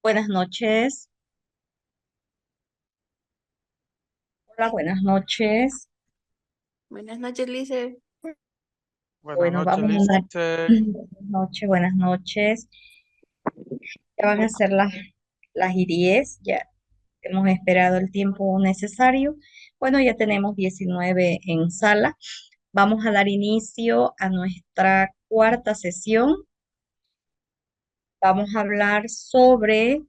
Buenas noches. Hola, buenas noches. Buenas noches, Lice. Buenas Bueno, noches, vamos a dar Lice. buenas noches, buenas noches. Ya van a ser las y 10, ya hemos esperado el tiempo necesario. Bueno, ya tenemos 19 en sala. Vamos a dar inicio a nuestra cuarta sesión. Vamos a hablar sobre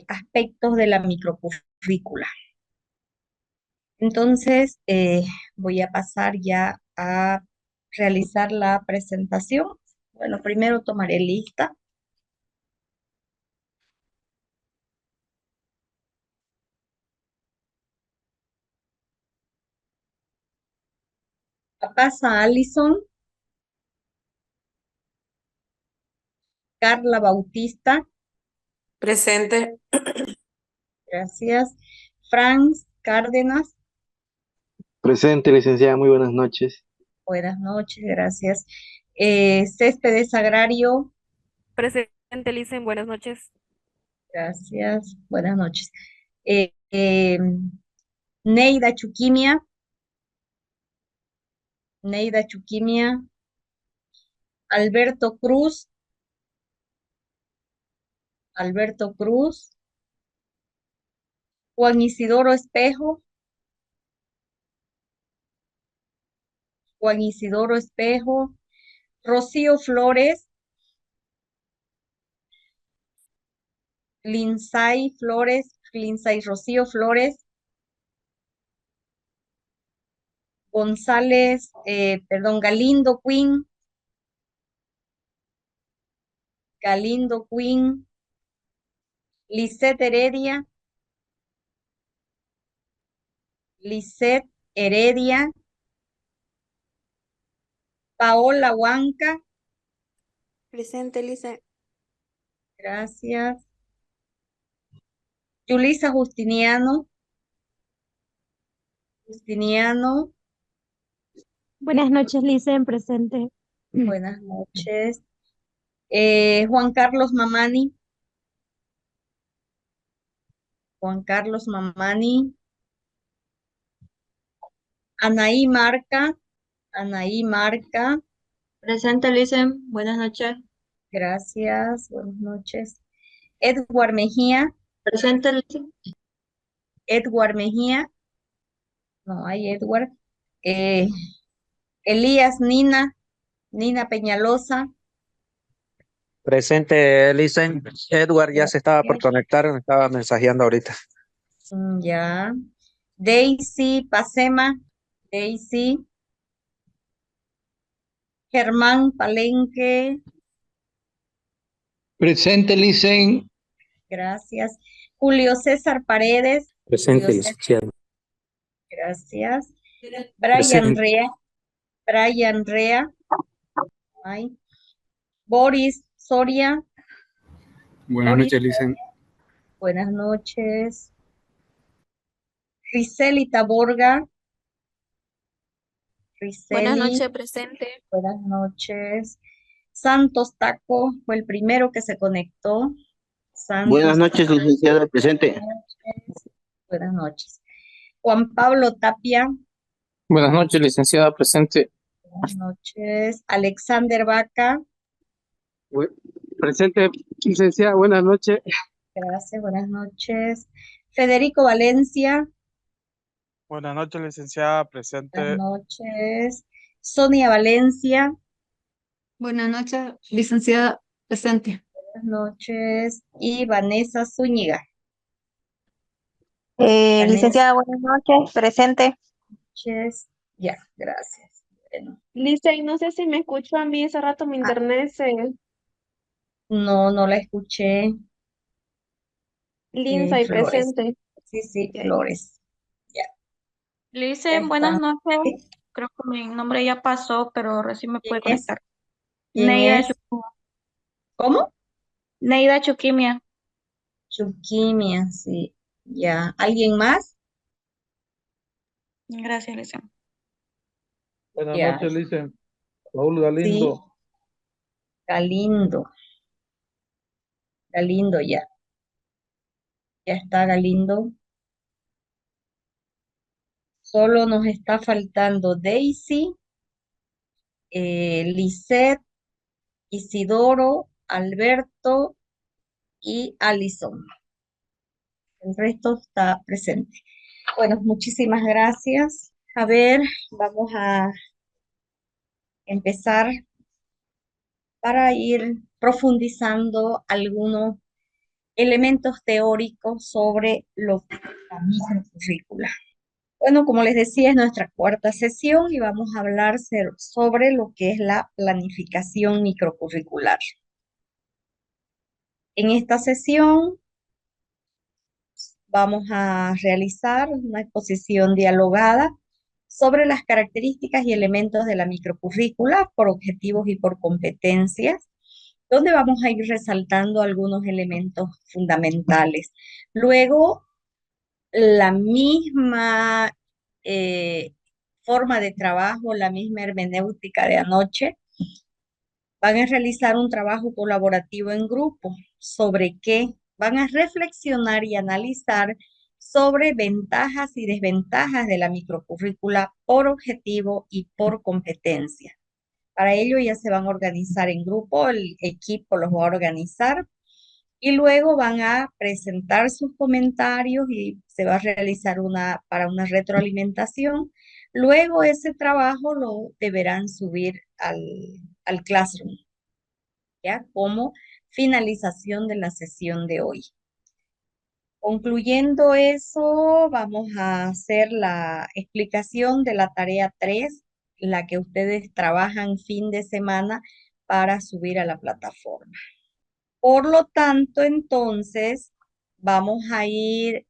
aspectos de la microcurrícula. Entonces, voy a pasar ya a realizar la presentación. Bueno, primero tomaré lista. Pasa Allison, Carla Bautista, Presente. gracias. Franz Cárdenas, Presente, licenciada, muy buenas noches. buenas noches, gracias. Céspedes Agrario, Presente, Licen, buenas noches. gracias, buenas noches. Eh, eh, Neida Chuquimia, Neida Chuquimia, Alberto Cruz, Alberto Cruz, Juan Isidoro Espejo, Juan Isidoro Espejo, Rocío Flores, Lindsay Flores, Lindsay Rocío Flores, González, perdón, Galindo Quinn, Galindo Quinn, Lisette Heredia, Lisette Heredia, Paola Huanca, Presente, Lice. gracias. Yulisa Justiniano, Justiniano, Buenas noches, Licen, presente. buenas noches. Juan Carlos Mamani, Juan Carlos Mamani, Anaí Marca, Anaí Marca, Presente, Licen. Buenas noches. gracias, buenas noches. Edward Mejía, Presente, Licen. Edward Mejía, no hay Edward. Eh, Elías Nina, Nina Peñalosa, Presente, Listen. Edward ya se estaba por gracias. conectar, me estaba mensajeando ahorita. Ya. Daisy Pacema, Daisy, Germán Palenque, Presente, Licen. gracias. Julio César Paredes, Presente, Julio César, licenciado. gracias. Brian Presente. Rea, Brian Rea, ay. Boris Soria, Buenas Boris, noches, Licen. buenas noches. Riseli Taborga, Buenas Riseli, noches, presente. buenas noches. Santos Taco fue el primero que se conectó. Buenas Santos Taco, noches, licenciada, presente. buenas noches. Buenas noches. Juan Pablo Tapia, Buenas noches, licenciada, presente. buenas noches. Alexander Vaca, Bu- Presente, licenciada, buenas noches. gracias, buenas noches. Federico Valencia, Buenas noches, licenciada. buenas Presente. noches. Sonia Valencia, Buenas noches, licenciada. Presente. buenas noches. Y Vanessa Zúñiga. Vanessa, Licenciada, buenas noches, presente. noches. Ya, gracias. Bueno, Licen, no sé si me escucho a mí, hace rato mi ah, internet se... no, no la escuché. Lindsay, Flores. presente. Sí, sí, Ya, Flores. Ya, ya Licen, buenas está. noches. Sí, Creo que mi nombre ya pasó, pero recién me ¿quién pude es? conectar. ¿Quién Neida, es? ¿Cómo? Neida Chuquimia. Chuquimia, sí. Ya. ¿Alguien más? Gracias, Licen. Buenas Ya. noches, Licen. Raúl Sí, Galindo. Galindo. Galindo, ya. Ya está Galindo. Solo nos está faltando Daisy, Lisette, Isidoro, Alberto y Alison. El resto está presente. Bueno, muchísimas gracias. A ver, vamos a empezar para ir profundizando algunos elementos teóricos sobre lo que es la microcurrícula. Bueno, como les decía, es nuestra cuarta sesión y vamos a hablar sobre lo que es la planificación microcurricular. En esta sesión vamos a realizar una exposición dialogada sobre las características y elementos de la microcurrícula por objetivos y por competencias, donde vamos a ir resaltando algunos elementos fundamentales. Luego, la misma forma de trabajo, la misma hermenéutica de anoche, van a realizar un trabajo colaborativo en grupo. ¿Sobre qué? Van a reflexionar y analizar sobre ventajas y desventajas de la microcurrícula por objetivo y por competencia. Para ello ya se van a organizar en grupo, el equipo los va a organizar y luego van a presentar sus comentarios y se va a realizar para una retroalimentación. Luego ese trabajo lo deberán subir al Classroom, ¿ya? Como finalización de la sesión de hoy. Concluyendo eso, vamos a hacer la explicación de la tarea 3, la que ustedes trabajan fin de semana para subir a la plataforma. Por lo tanto, entonces, vamos a ir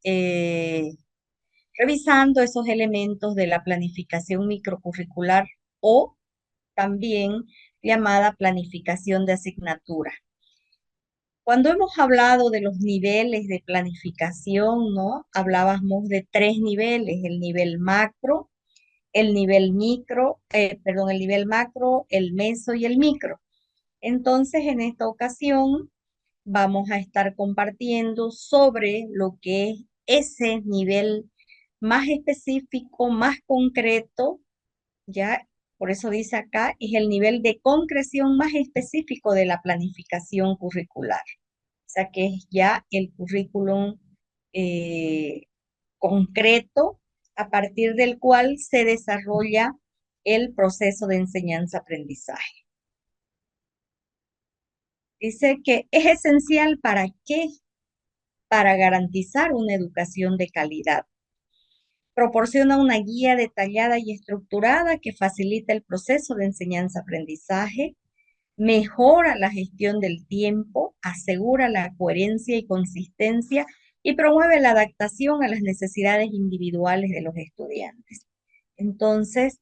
revisando esos elementos de la planificación microcurricular o también llamada planificación de asignatura. Cuando hemos hablado de los niveles de planificación, ¿no? Hablábamos de 3 niveles, el nivel macro, el nivel el nivel macro, el meso y el micro. Entonces, en esta ocasión, vamos a estar compartiendo sobre lo que es ese nivel más específico, más concreto, ya, por eso dice acá, es el nivel de concreción más específico de la planificación curricular. O sea, que es ya el currículum concreto a partir del cual se desarrolla el proceso de enseñanza-aprendizaje. Dice que es esencial ¿para qué? Para garantizar una educación de calidad. Proporciona una guía detallada y estructurada que facilita el proceso de enseñanza-aprendizaje, mejora la gestión del tiempo, asegura la coherencia y consistencia y promueve la adaptación a las necesidades individuales de los estudiantes. Entonces,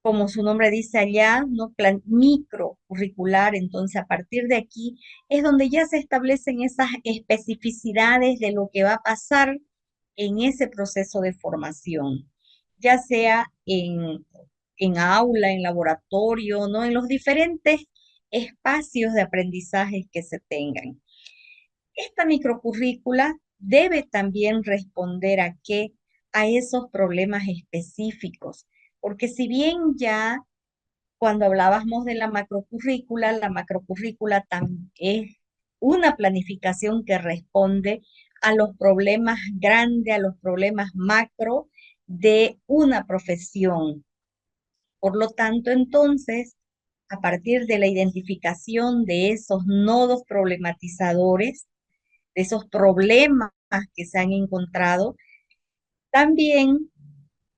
como su nombre dice allá, ¿no? Plan microcurricular, entonces a partir de aquí es donde ya se establecen esas especificidades de lo que va a pasar en ese proceso de formación, ya sea en aula, en laboratorio, ¿no? En los diferentes espacios de aprendizaje que se tengan. Esta microcurrícula debe también responder a qué, a esos problemas específicos, porque si bien ya cuando hablábamos de la macrocurrícula es una planificación que responde a los problemas grandes, a los problemas macro de una profesión. Por lo tanto, entonces, a partir de la identificación de esos nodos problematizadores, de esos problemas que se han encontrado, también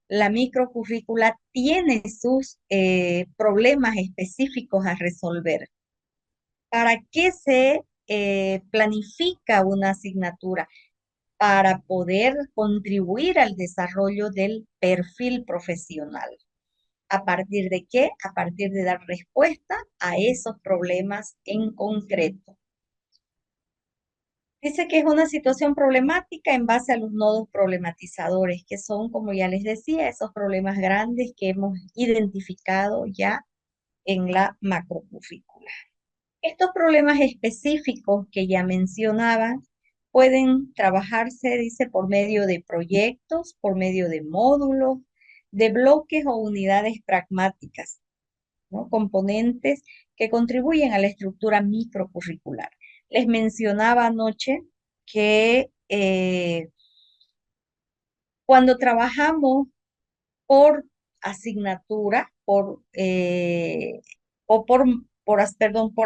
la microcurrícula tiene sus problemas específicos a resolver. ¿Para qué se planifica una asignatura? Para poder contribuir al desarrollo del perfil profesional. ¿A partir de qué? A partir de dar respuesta a esos problemas en concreto. Dice que es una situación problemática en base a los nodos problematizadores, que son, como ya les decía, esos problemas grandes que hemos identificado ya en la macrocurrícula. Estos problemas específicos que ya mencionaba pueden trabajarse, dice, por medio de proyectos, por medio de módulos, de bloques o unidades pragmáticas, ¿no? Componentes que contribuyen a la estructura microcurricular. Les mencionaba anoche que cuando trabajamos por asignatura, por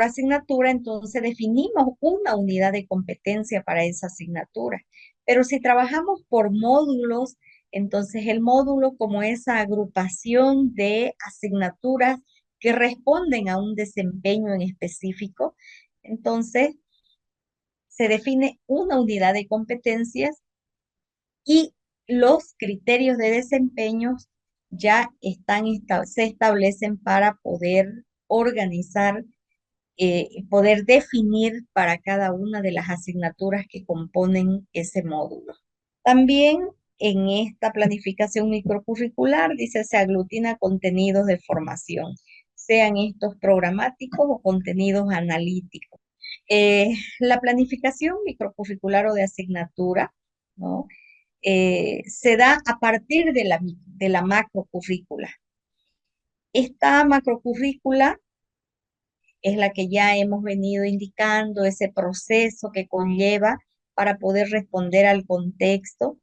asignatura, entonces definimos una unidad de competencia para esa asignatura. Pero si trabajamos por módulos, entonces el módulo como esa agrupación de asignaturas que responden a un desempeño en específico, entonces se define una unidad de competencias y los criterios de desempeño ya se establecen para poder organizar, poder definir para cada una de las asignaturas que componen ese módulo. También en esta planificación microcurricular, dice, se aglutina contenidos de formación, sean estos programáticos o contenidos analíticos. La planificación microcurricular o de asignatura, ¿no? Se da a partir de la macrocurrícula. Esta macrocurrícula es la que ya hemos venido indicando, ese proceso que conlleva para poder responder al contexto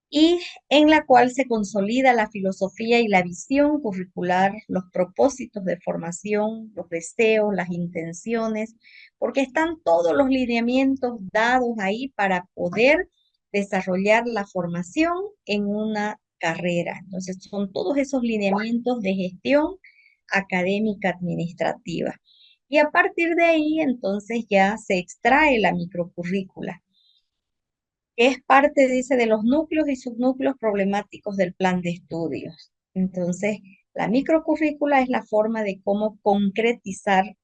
y en la cual se consolida la filosofía y la visión curricular, los propósitos de formación, los deseos, las intenciones, porque están todos los lineamientos dados ahí para poder desarrollar la formación en una carrera. Entonces, son todos esos lineamientos de gestión académica administrativa. Y a partir de ahí, entonces, ya se extrae la microcurrícula, que es parte, dice, de los núcleos y subnúcleos problemáticos del plan de estudios. Entonces, la microcurrícula es la forma de cómo concretizar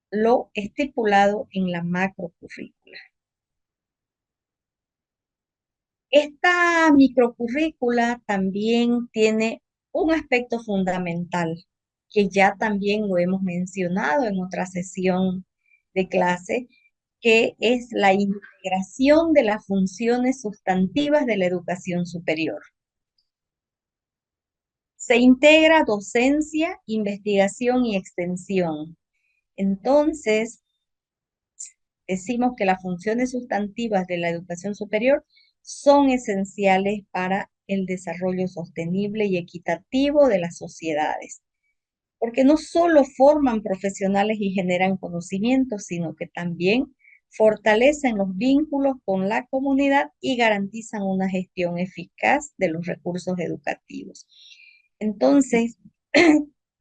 lo estipulado en la macrocurrícula. Esta microcurrícula también tiene un aspecto fundamental, que ya también lo hemos mencionado en otra sesión de clase, que es la integración de las funciones sustantivas de la educación superior. Se integra docencia, investigación y extensión. Entonces, decimos que las funciones sustantivas de la educación superior son esenciales para el desarrollo sostenible y equitativo de las sociedades, porque no solo forman profesionales y generan conocimientos, sino que también fortalecen los vínculos con la comunidad y garantizan una gestión eficaz de los recursos educativos. Entonces,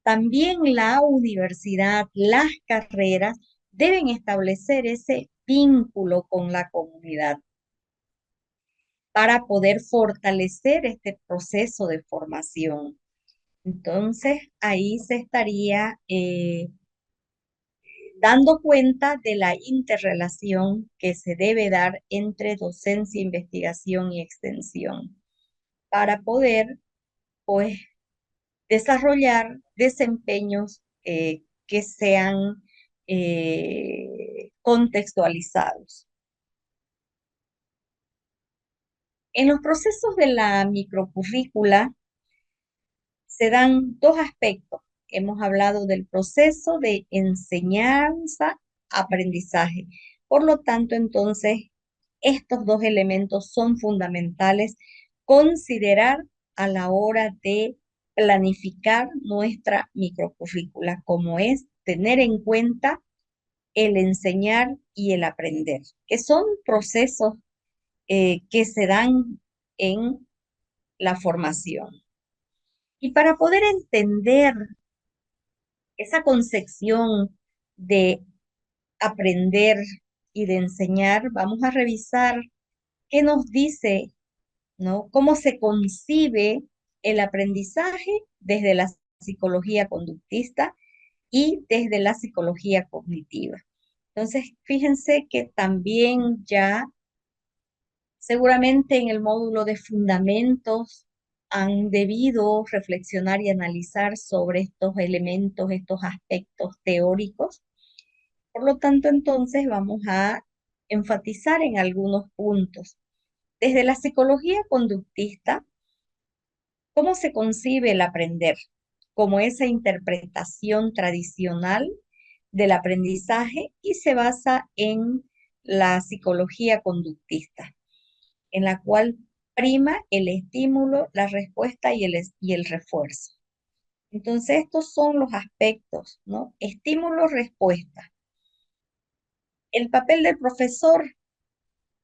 también la universidad, las carreras deben establecer ese vínculo con la comunidad para poder fortalecer este proceso de formación. Entonces, ahí se estaría dando cuenta de la interrelación que se debe dar entre docencia, investigación y extensión para poder, pues, desarrollar desempeños que sean contextualizados. En los procesos de la microcurrícula se dan dos aspectos. Hemos hablado del proceso de enseñanza-aprendizaje. Por lo tanto, entonces, estos dos elementos son fundamentales considerar a la hora de planificar nuestra microcurrícula, como es tener en cuenta el enseñar y el aprender, que son procesos que se dan en la formación. Y para poder entender esa concepción de aprender y de enseñar, vamos a revisar qué nos dice, ¿no? Cómo se concibe el aprendizaje desde la psicología conductista y desde la psicología cognitiva. Entonces, fíjense que también ya seguramente en el módulo de fundamentos han debido reflexionar y analizar sobre estos elementos, estos aspectos teóricos. Por lo tanto, entonces vamos a enfatizar en algunos puntos. Desde la psicología conductista, ¿cómo se concibe el aprender? Como esa interpretación tradicional del aprendizaje y se basa en la psicología conductista, en la cual prima el estímulo, la respuesta y el refuerzo. Entonces, estos son los aspectos, ¿no? Estímulo, respuesta. El papel del profesor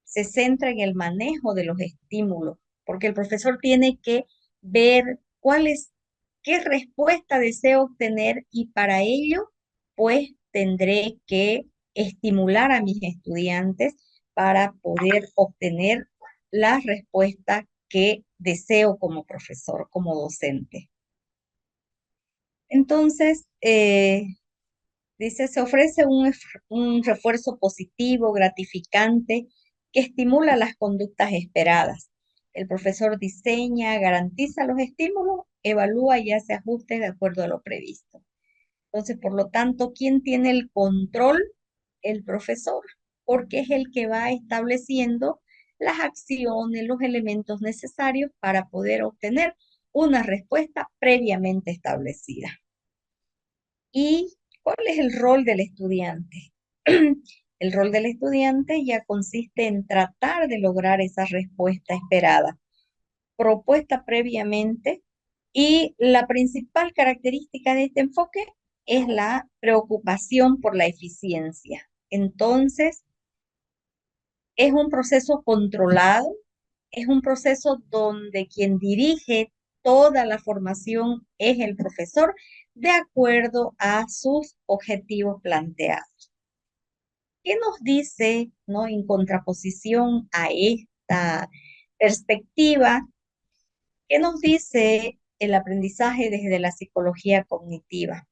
se centra en el manejo de los estímulos, porque el profesor tiene que ver qué respuesta deseo obtener y para ello, pues tendré que estimular a mis estudiantes para poder obtener la respuesta que deseo como profesor, como docente. Entonces, dice, se ofrece un refuerzo positivo, gratificante, que estimula las conductas esperadas. El profesor diseña, garantiza los estímulos, evalúa y hace ajustes de acuerdo a lo previsto. Entonces, por lo tanto, ¿quién tiene el control? El profesor, porque es el que va estableciendo las acciones, los elementos necesarios para poder obtener una respuesta previamente establecida. ¿Y cuál es el rol del estudiante? El rol del estudiante ya consiste en tratar de lograr esa respuesta esperada, propuesta previamente, y la principal característica de este enfoque es la preocupación por la eficiencia. Entonces, es un proceso controlado, es un proceso donde quien dirige toda la formación es el profesor de acuerdo a sus objetivos planteados. ¿Qué nos dice, no, en contraposición a esta perspectiva? ¿Qué nos dice el aprendizaje desde la psicología cognitiva?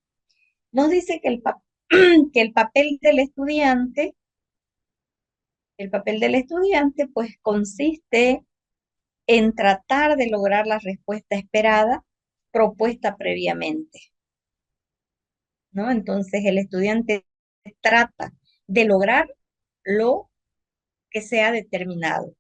Nos dice que que el papel del estudiante pues consiste en tratar de lograr la respuesta esperada propuesta previamente, ¿no? Entonces el estudiante trata de lograr lo que se ha determinado.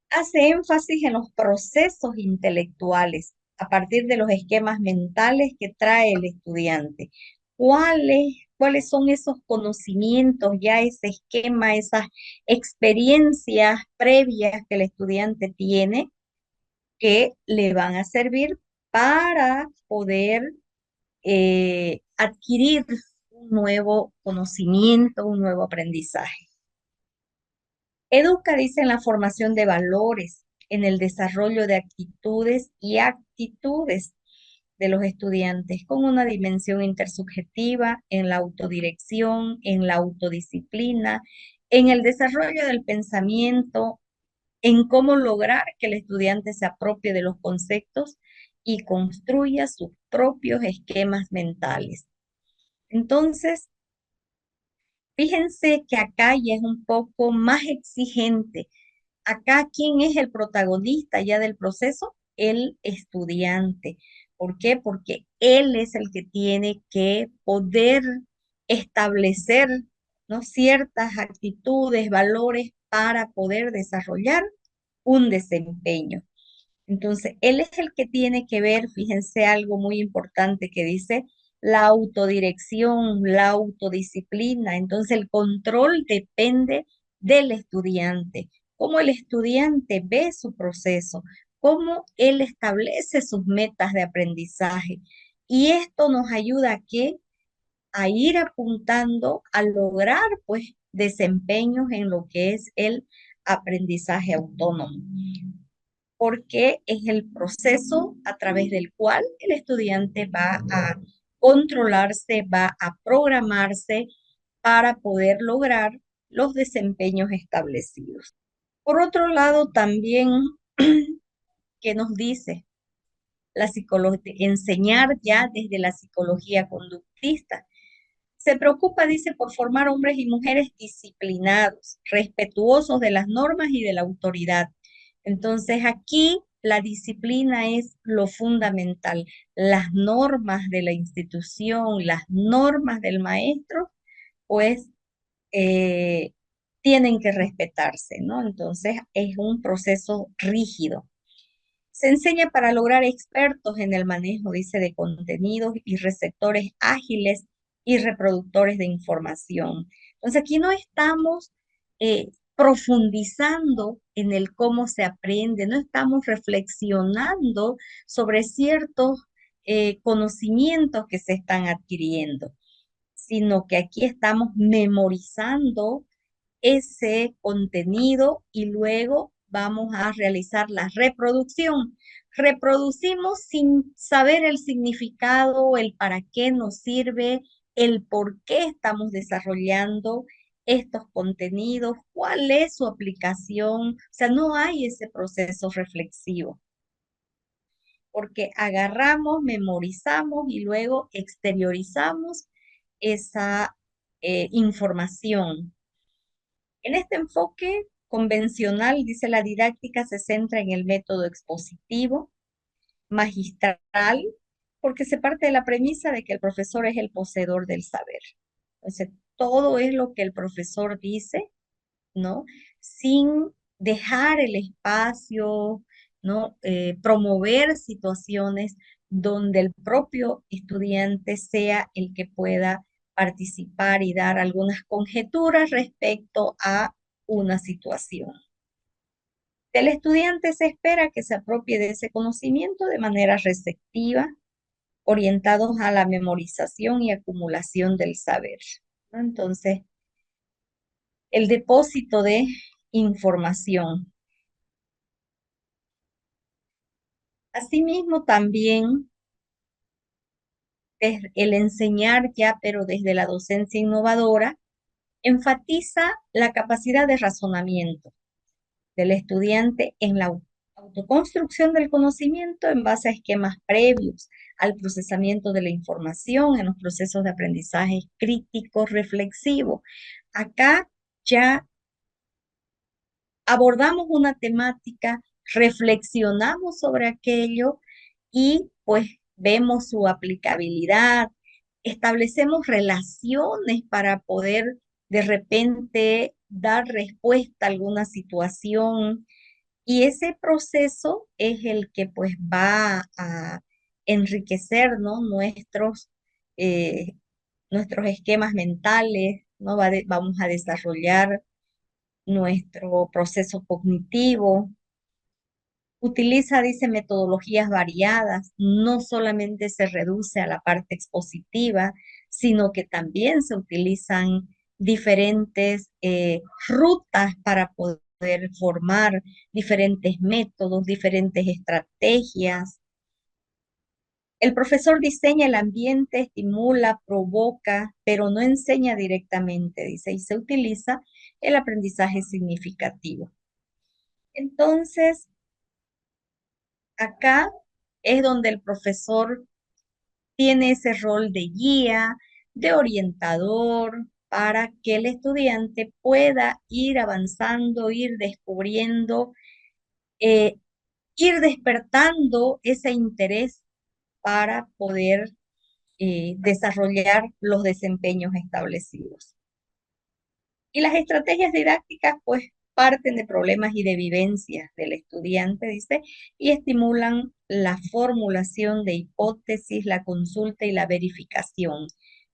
Hace énfasis en los procesos intelectuales a partir de los esquemas mentales que trae el estudiante. ¿Cuáles son esos conocimientos, ya ese esquema, esas experiencias previas que el estudiante tiene que le van a servir para poder adquirir un nuevo conocimiento, un nuevo aprendizaje? Educa, dice, en la formación de valores, en el desarrollo de actitudes y actitudes de los estudiantes, con una dimensión intersubjetiva, en la autodirección, en la autodisciplina, en el desarrollo del pensamiento, en cómo lograr que el estudiante se apropie de los conceptos y construya sus propios esquemas mentales. Entonces, fíjense que acá ya es un poco más exigente. Acá, ¿quién es el protagonista ya del proceso? El estudiante. ¿Por qué? Porque él es el que tiene que poder establecer, ¿no?, ciertas actitudes, valores para poder desarrollar un desempeño. Entonces, él es el que tiene que ver, fíjense algo muy importante que dice, la autodirección, la autodisciplina. Entonces, el control depende del estudiante, cómo el estudiante ve su proceso, cómo él establece sus metas de aprendizaje. Y esto nos ayuda a ir apuntando a lograr, pues, desempeños en lo que es el aprendizaje autónomo, porque es el proceso a través del cual el estudiante va a controlarse, va a programarse para poder lograr los desempeños establecidos. Por otro lado, también, ¿qué nos dice la enseñar ya desde la psicología conductista? Se preocupa, dice, por formar hombres y mujeres disciplinados, respetuosos de las normas y de la autoridad. Entonces aquí la disciplina es lo fundamental. Las normas de la institución, las normas del maestro, pues tienen que respetarse, ¿no? Entonces es un proceso rígido. Se enseña para lograr expertos en el manejo, dice, de contenidos y receptores ágiles y reproductores de información. Entonces aquí no estamos profundizando en el cómo se aprende, no estamos reflexionando sobre ciertos conocimientos que se están adquiriendo, sino que aquí estamos memorizando ese contenido y luego vamos a realizar la reproducción. Reproducimos sin saber el significado, el para qué nos sirve, el por qué estamos desarrollando estos contenidos, cuál es su aplicación. O sea, no hay ese proceso reflexivo, porque agarramos, memorizamos y luego exteriorizamos esa información. En este enfoque convencional, dice, la didáctica se centra en el método expositivo, magistral, porque se parte de la premisa de que el profesor es el poseedor del saber. Entonces, todo es lo que el profesor dice, ¿no? Sin dejar el espacio, ¿no? Promover situaciones donde el propio estudiante sea el que pueda participar y dar algunas conjeturas respecto a una situación. Del estudiante se espera que se apropie de ese conocimiento de manera receptiva, orientados a la memorización y acumulación del saber, ¿no? Entonces, el depósito de información. Asimismo, también el enseñar ya, pero desde la docencia innovadora, enfatiza la capacidad de razonamiento del estudiante en la autoconstrucción del conocimiento en base a esquemas previos al procesamiento de la información en los procesos de aprendizaje crítico reflexivo. Acá ya abordamos una temática, reflexionamos sobre aquello y pues vemos su aplicabilidad, establecemos relaciones para poder de repente dar respuesta a alguna situación, y ese proceso es el que pues va a enriquecer, ¿no? Eh, nuestros esquemas mentales, ¿no? Vamos a desarrollar nuestro proceso cognitivo. Utiliza, dice, metodologías variadas, no solamente se reduce a la parte expositiva, sino que también se utilizan diferentes rutas para poder formar diferentes métodos, diferentes estrategias. El profesor diseña el ambiente, estimula, provoca, pero no enseña directamente, dice, y se utiliza el aprendizaje significativo. Entonces, acá es donde el profesor tiene ese rol de guía, de orientador, para que el estudiante pueda ir avanzando, ir descubriendo, eh, ir despertando ese interés para poder desarrollar los desempeños establecidos. Y las estrategias didácticas, pues, parten de problemas y de vivencias del estudiante, dice, y estimulan la formulación de hipótesis, la consulta y la verificación.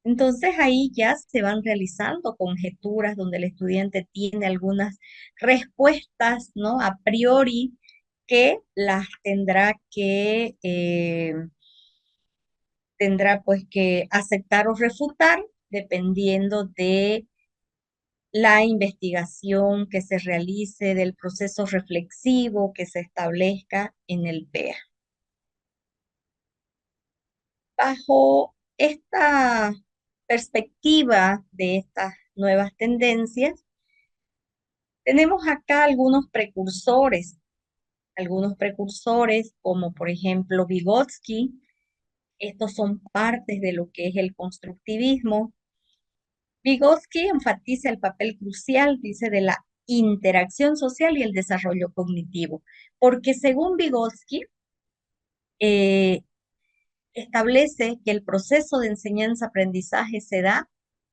Entonces ahí ya se van realizando conjeturas donde el estudiante tiene algunas respuestas, ¿no? A priori, que las tendrá pues que aceptar o refutar dependiendo de la investigación que se realice, del proceso reflexivo que se establezca en el PEA. Bajo esta perspectiva de estas nuevas tendencias, tenemos acá algunos precursores como por ejemplo Vygotsky. Estos son partes de lo que es el constructivismo. Vygotsky enfatiza el papel crucial, dice, de la interacción social y el desarrollo cognitivo, porque según Vygotsky, establece que el proceso de enseñanza-aprendizaje se da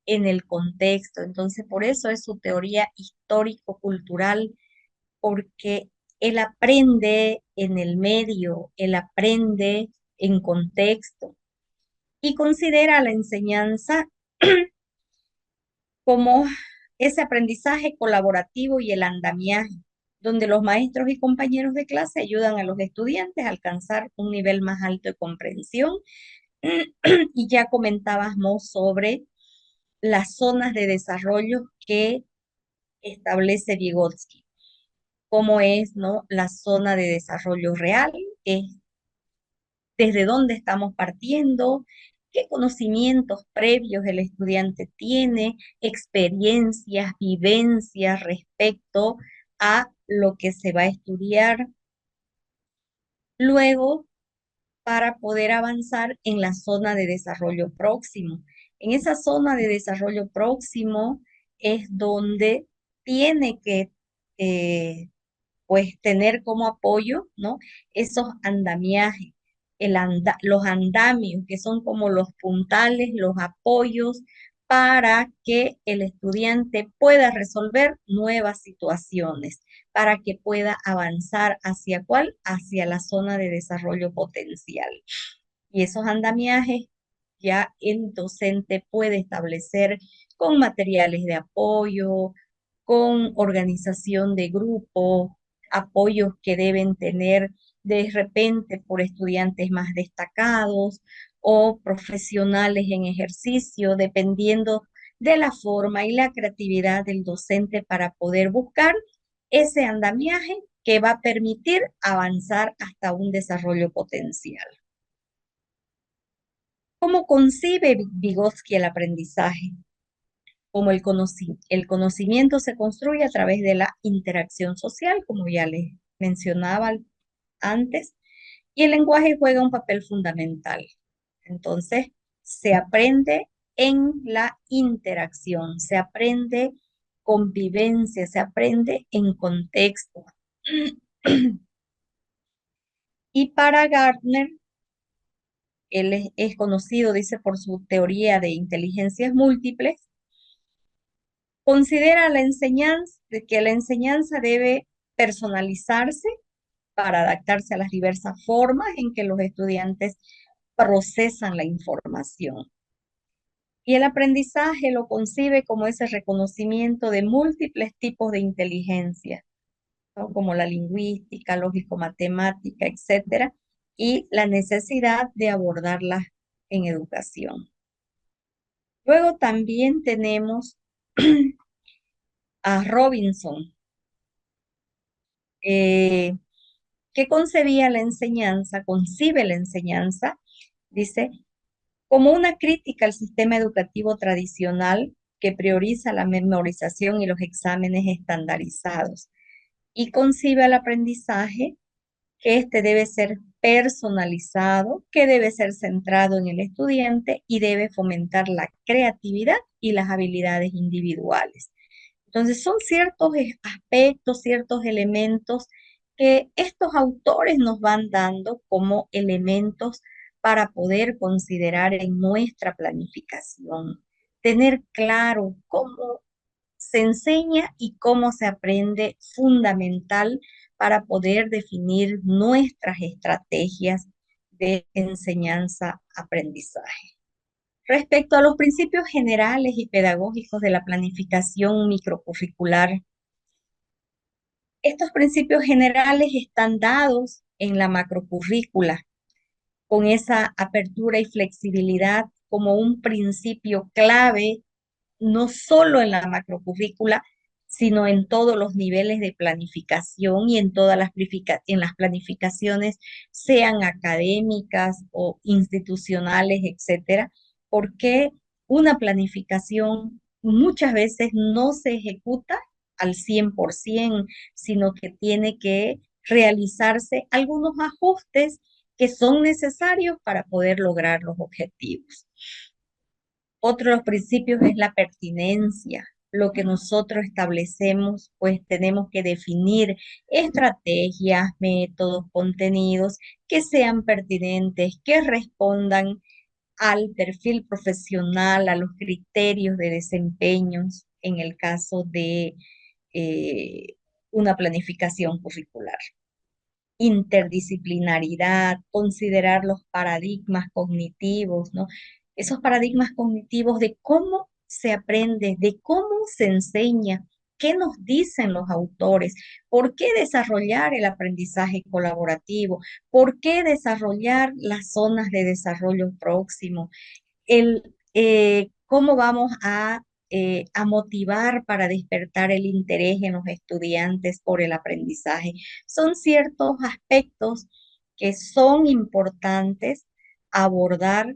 en el contexto. Entonces, por eso es su teoría histórico-cultural, porque él aprende en el medio, él aprende en contexto y considera la enseñanza como ese aprendizaje colaborativo y el andamiaje, donde los maestros y compañeros de clase ayudan a los estudiantes a alcanzar un nivel más alto de comprensión. Y ya comentábamos sobre las zonas de desarrollo que establece Vygotsky, cómo es, ¿no?, la zona de desarrollo real, es desde dónde estamos partiendo, qué conocimientos previos el estudiante tiene, experiencias, vivencias respecto a lo que se va a estudiar. Luego, para poder avanzar en la zona de desarrollo próximo. En esa zona de desarrollo próximo es donde tiene que pues tener como apoyo, ¿no?, esos andamiajes, los andamios, que son como los puntales, los apoyos para que el estudiante pueda resolver nuevas situaciones, para que pueda avanzar hacia ¿cuál? Hacia la zona de desarrollo potencial. Y esos andamiajes ya el docente puede establecer con materiales de apoyo, con organización de grupo, apoyos que deben tener de repente por estudiantes más destacados o profesionales en ejercicio, dependiendo de la forma y la creatividad del docente para poder buscar ese andamiaje que va a permitir avanzar hasta un desarrollo potencial. ¿Cómo concibe Vygotsky el aprendizaje? Como el conocimiento se construye a través de la interacción social, como ya les mencionaba antes, y el lenguaje juega un papel fundamental. Entonces, se aprende en la interacción, se aprende con vivencia, se aprende en contexto. Y para Gardner, él es conocido, dice, por su teoría de inteligencias múltiples, considera que la enseñanza debe personalizarse para adaptarse a las diversas formas en que los estudiantes procesan la información. Y el aprendizaje lo concibe como ese reconocimiento de múltiples tipos de inteligencia, ¿no?, como la lingüística, lógico-matemática, etcétera, y la necesidad de abordarlas en educación. Luego también tenemos a Robinson, que concibe la enseñanza, dice, como una crítica al sistema educativo tradicional que prioriza la memorización y los exámenes estandarizados, y concibe el aprendizaje que este debe ser personalizado, que debe ser centrado en el estudiante y debe fomentar la creatividad y las habilidades individuales. Entonces, son ciertos aspectos, ciertos elementos que estos autores nos van dando como elementos para poder considerar en nuestra planificación. Tener claro cómo se enseña y cómo se aprende, fundamental para poder definir nuestras estrategias de enseñanza-aprendizaje. Respecto a los principios generales y pedagógicos de la planificación microcurricular, estos principios generales están dados en la macrocurrícula, con esa apertura y flexibilidad como un principio clave, no solo en la macrocurrícula, sino en todos los niveles de planificación y en todas las planificaciones, sean académicas o institucionales, etcétera, porque una planificación muchas veces no se ejecuta al 100%, sino que tiene que realizarse algunos ajustes que son necesarios para poder lograr los objetivos. Otro de los principios es la pertinencia. Lo que nosotros establecemos, pues tenemos que definir estrategias, métodos, contenidos que sean pertinentes, que respondan al perfil profesional, a los criterios de desempeños en el caso de una planificación curricular. Interdisciplinaridad, considerar los paradigmas cognitivos, ¿no? Esos paradigmas cognitivos de cómo se aprende, de cómo se enseña, qué nos dicen los autores, por qué desarrollar el aprendizaje colaborativo, por qué desarrollar las zonas de desarrollo próximo, cómo vamos a motivar para despertar el interés en los estudiantes por el aprendizaje. Son ciertos aspectos que son importantes abordar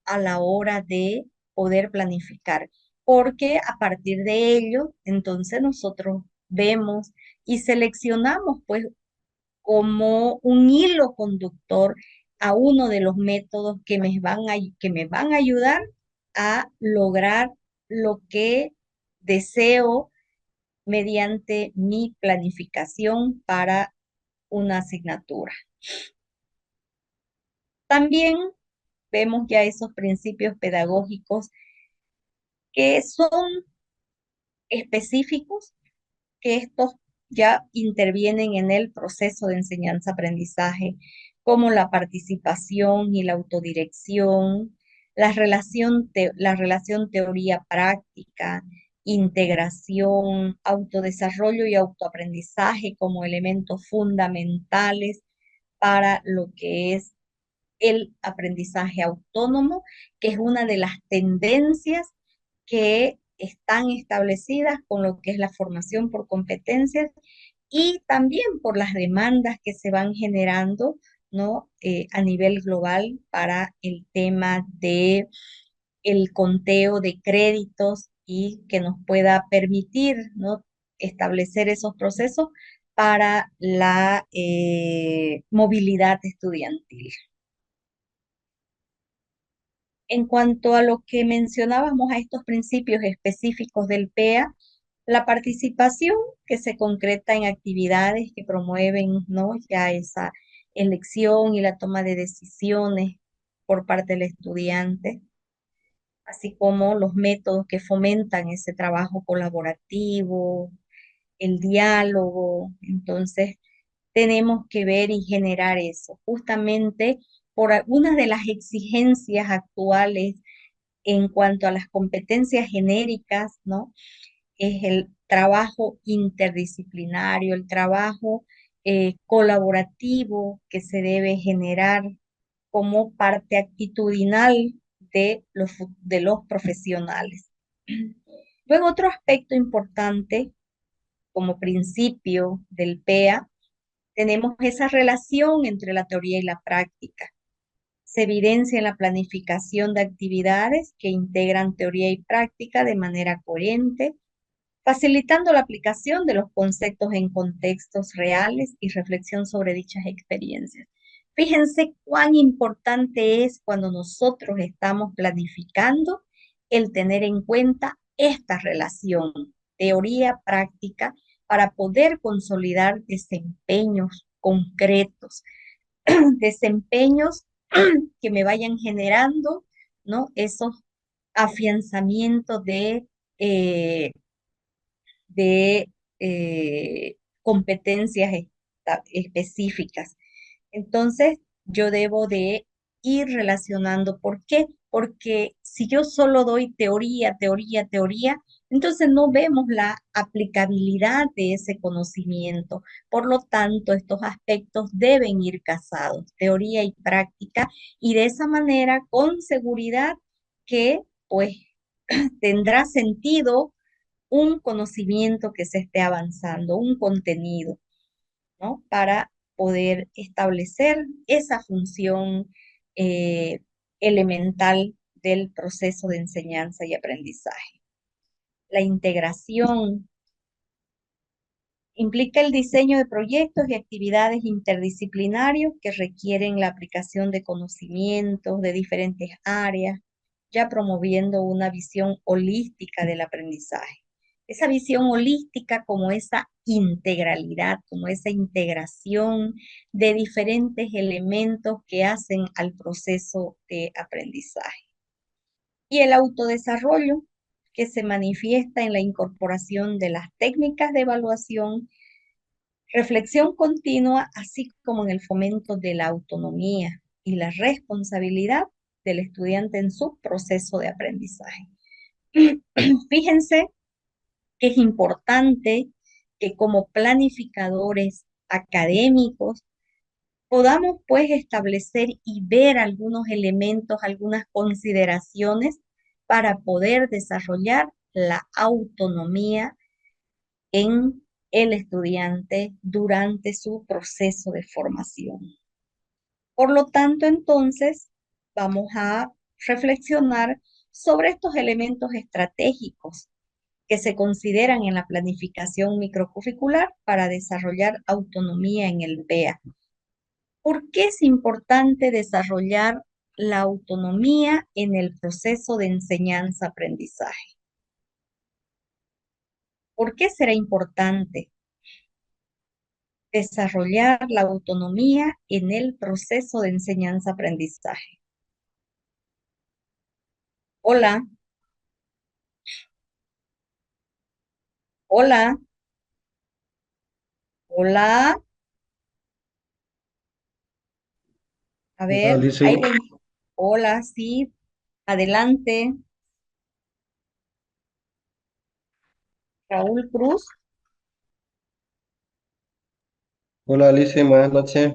a la hora de poder planificar, porque a partir de ello, entonces nosotros vemos y seleccionamos pues como un hilo conductor a uno de los métodos que me van a ayudar a lograr lo que deseo mediante mi planificación para una asignatura. También vemos ya esos principios pedagógicos que son específicos, que estos ya intervienen en el proceso de enseñanza-aprendizaje, como la participación y la autodirección, la relación teoría-práctica, integración, autodesarrollo y autoaprendizaje como elementos fundamentales para lo que es el aprendizaje autónomo, que es una de las tendencias que están establecidas con lo que es la formación por competencias y también por las demandas que se van generando, ¿no? A nivel global para el tema de el conteo de créditos y que nos pueda permitir, ¿no? Establecer esos procesos para la movilidad estudiantil. En cuanto a lo que mencionábamos a estos principios específicos del PEA, la participación que se concreta en actividades que promueven, ¿no? Ya esa elección y la toma de decisiones por parte del estudiante, así como los métodos que fomentan ese trabajo colaborativo, el diálogo. Entonces, tenemos que ver y generar eso, justamente por algunas de las exigencias actuales en cuanto a las competencias genéricas, ¿no? Es el trabajo interdisciplinario, el trabajo colaborativo que se debe generar como parte actitudinal de los profesionales. Luego, otro aspecto importante como principio del PEA, tenemos esa relación entre la teoría y la práctica. Se evidencia en la planificación de actividades que integran teoría y práctica de manera coherente, facilitando la aplicación de los conceptos en contextos reales y reflexión sobre dichas experiencias. Fíjense cuán importante es cuando nosotros estamos planificando el tener en cuenta esta relación teoría-práctica para poder consolidar desempeños concretos, desempeños que me vayan generando, ¿no? Esos afianzamientos eh, de competencias específicas. Entonces, yo debo de ir relacionando. ¿Por qué? Porque si yo solo doy teoría, teoría, teoría, entonces no vemos la aplicabilidad de ese conocimiento. Por lo tanto, estos aspectos deben ir casados, teoría y práctica, y de esa manera, con seguridad, que pues tendrá sentido un conocimiento que se esté avanzando, un contenido, ¿no? Para poder establecer esa función eh, elemental del proceso de enseñanza y aprendizaje. La integración implica el diseño de proyectos y actividades interdisciplinarios que requieren la aplicación de conocimientos de diferentes áreas, ya promoviendo una visión holística del aprendizaje. esa visión holística como esa integralidad, como esa integración de diferentes elementos que hacen al proceso de aprendizaje. Y el autodesarrollo, que se manifiesta en la incorporación de las técnicas de evaluación, reflexión continua, así como en el fomento de la autonomía y la responsabilidad del estudiante en su proceso de aprendizaje. Fíjense que es importante que como planificadores académicos podamos pues establecer y ver algunos elementos, algunas consideraciones para poder desarrollar la autonomía en el estudiante durante su proceso de formación. Por lo tanto, entonces, vamos a reflexionar sobre estos elementos estratégicos que se consideran en la planificación microcurricular para desarrollar autonomía en el PEA. ¿Por qué es importante desarrollar la autonomía en el proceso de enseñanza-aprendizaje? ¿Por qué será importante desarrollar la autonomía en el proceso de enseñanza-aprendizaje? Hola, hola, hola. A ver, Lice. hola, sí, adelante. Raúl Cruz, Hola, Lice, buenas noches.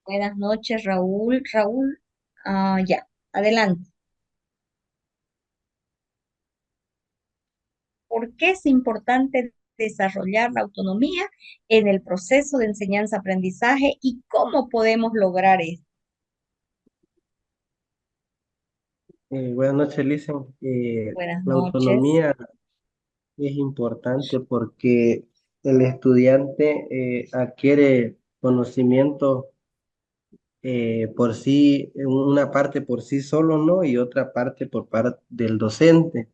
buenas noches, Raúl. Raúl, ya, adelante. ¿Por qué es importante desarrollar la autonomía en el proceso de enseñanza-aprendizaje y cómo podemos lograr esto? Buenas noches, Lice. Buenas La noches. autonomía es importante porque el estudiante adquiere conocimiento por sí, una parte por sí solo, ¿no? Y otra parte por parte del docente.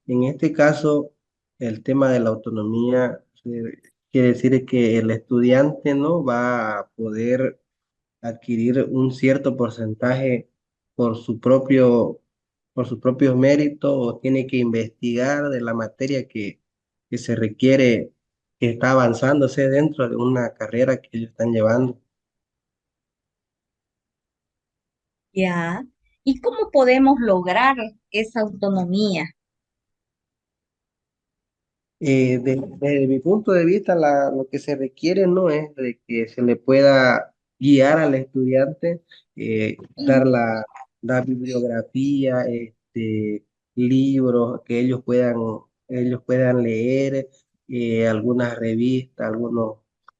En este caso, el tema de la autonomía quiere decir que el estudiante, ¿no? Va a poder adquirir un cierto porcentaje por por sus propios méritos o tiene que investigar de la materia que se requiere, que está avanzándose dentro de una carrera que ellos están llevando. Ya. ¿Y cómo podemos lograr esa autonomía? Desde mi punto de vista, lo que se requiere no es de que se le pueda guiar al estudiante, dar la bibliografía, libros que ellos puedan leer, algunas revistas, algunos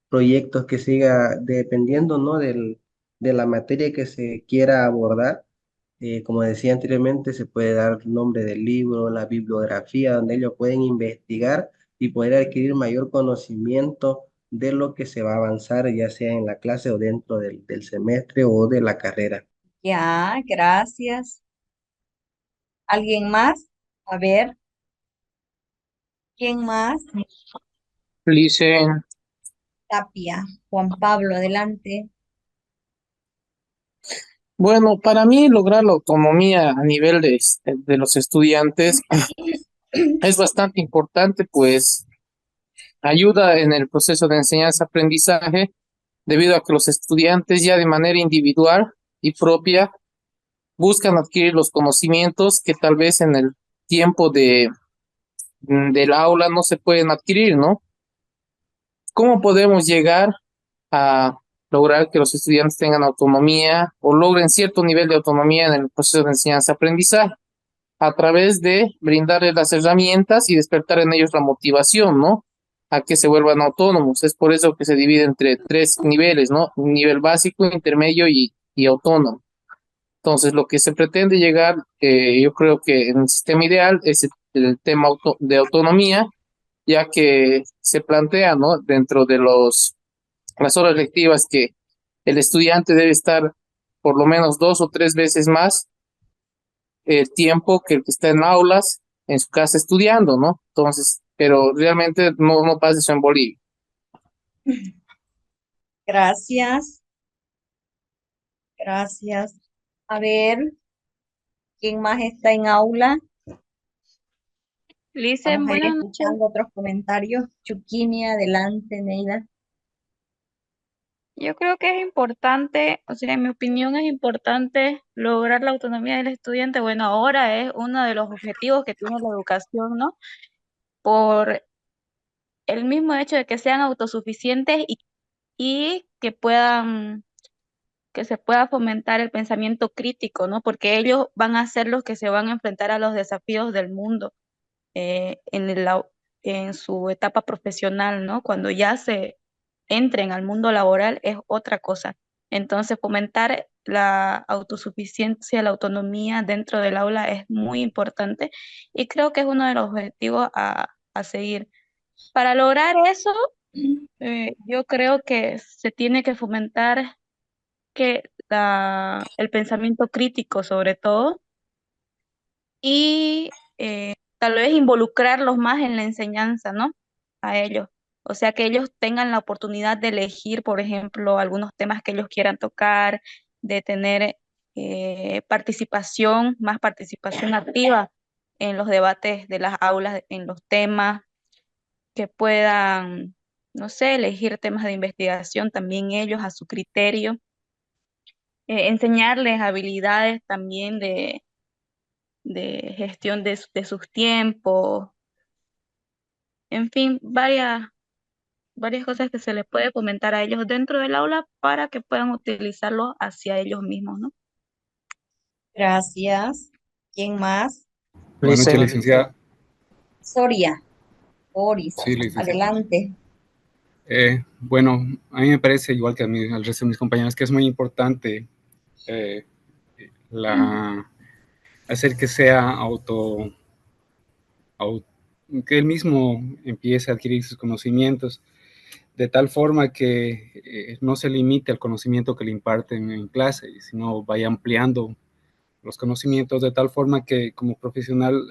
proyectos que siga dependiendo, ¿no? De la materia que se quiera abordar. Como decía anteriormente, se puede dar el nombre del libro, la bibliografía, donde ellos pueden investigar y poder adquirir mayor conocimiento de lo que se va a avanzar, ya sea en la clase o dentro del semestre o de la carrera. Ya, gracias. ¿Alguien más? A ver, ¿quién más? Licen, Tapia. Juan Pablo, adelante. bueno, para mí lograr la autonomía a nivel de los estudiantes es bastante importante, pues ayuda en el proceso de enseñanza-aprendizaje, debido a que los estudiantes ya de manera individual y propia buscan adquirir los conocimientos que tal vez en el tiempo del aula no se pueden adquirir, ¿no? ¿Cómo podemos llegar a lograr que los estudiantes tengan autonomía o logren cierto nivel de autonomía en el proceso de enseñanza-aprendizaje? A través de brindarles las herramientas y despertar en ellos la motivación, ¿no? A que se vuelvan autónomos. Es por eso que se divide entre tres niveles, ¿no? Nivel básico, intermedio y autónomo. Entonces, lo que se pretende llegar, yo creo que en el sistema ideal es el tema de autonomía, ya que se plantea, ¿no? Dentro de las horas lectivas que el estudiante debe estar por lo menos 2 o 3 veces más el tiempo que el que está en aulas, en su casa estudiando, ¿no? Entonces, pero realmente no pasa eso en Bolivia. Gracias, gracias. A ver, ¿quién más está en aula? Lisen, Vamos a ir buenas noches. escuchando otros comentarios. Chuquimia, adelante, Neida. Yo creo que es importante, o sea, en mi opinión es importante lograr la autonomía del estudiante. Bueno, ahora es uno de los objetivos que tiene la educación, ¿no? Por el mismo hecho de que sean autosuficientes y que se pueda fomentar el pensamiento crítico, ¿no? Porque ellos van a ser los que se van a enfrentar a los desafíos del mundo en su etapa profesional, ¿no? Cuando ya se entren al mundo laboral es otra cosa. Entonces, fomentar la autosuficiencia, la autonomía dentro del aula es muy importante y creo que es uno de los objetivos a seguir. Para lograr eso, yo creo que se tiene que fomentar el pensamiento crítico sobre todo y tal vez involucrarlos más en la enseñanza, ¿no? A ellos. O sea, que ellos tengan la oportunidad de elegir, por ejemplo, algunos temas que ellos quieran tocar, de tener más participación activa en los debates de las aulas, en los temas, que puedan, no sé, elegir temas de investigación también ellos a su criterio, enseñarles habilidades también de gestión de sus tiempos, en fin, varias cosas que se les puede comentar a ellos dentro del aula para que puedan utilizarlo hacia ellos mismos, ¿no? Gracias. ¿Quién más? Buenas noches, licenciada. Soria, Boris, Sí, licenciada. adelante. Bueno, a mí me parece, igual que al resto de mis compañeros, que es muy importante hacer que sea que él mismo empiece a adquirir sus conocimientos, de tal forma que no se limite al conocimiento que le imparten en clase, sino vaya ampliando los conocimientos de tal forma que como profesional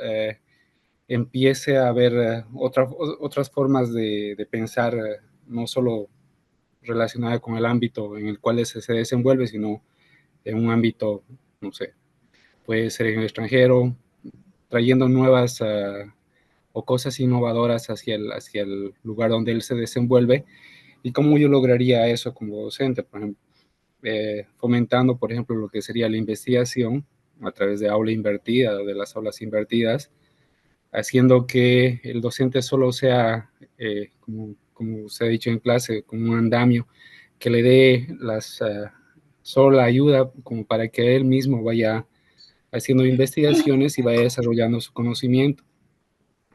empiece a ver otras formas de pensar, no solo relacionada con el ámbito en el cual se desenvuelve, sino en un ámbito, no sé, puede ser en el extranjero, trayendo nuevas o cosas innovadoras hacia el lugar donde él se desenvuelve. ¿Y cómo yo lograría eso como docente? Por ejemplo, fomentando, por ejemplo, lo que sería la investigación a través de aula invertida o de las aulas invertidas, haciendo que el docente solo sea, como se ha dicho en clase, como un andamio, que le dé solo la ayuda como para que él mismo vaya haciendo investigaciones y vaya desarrollando su conocimiento.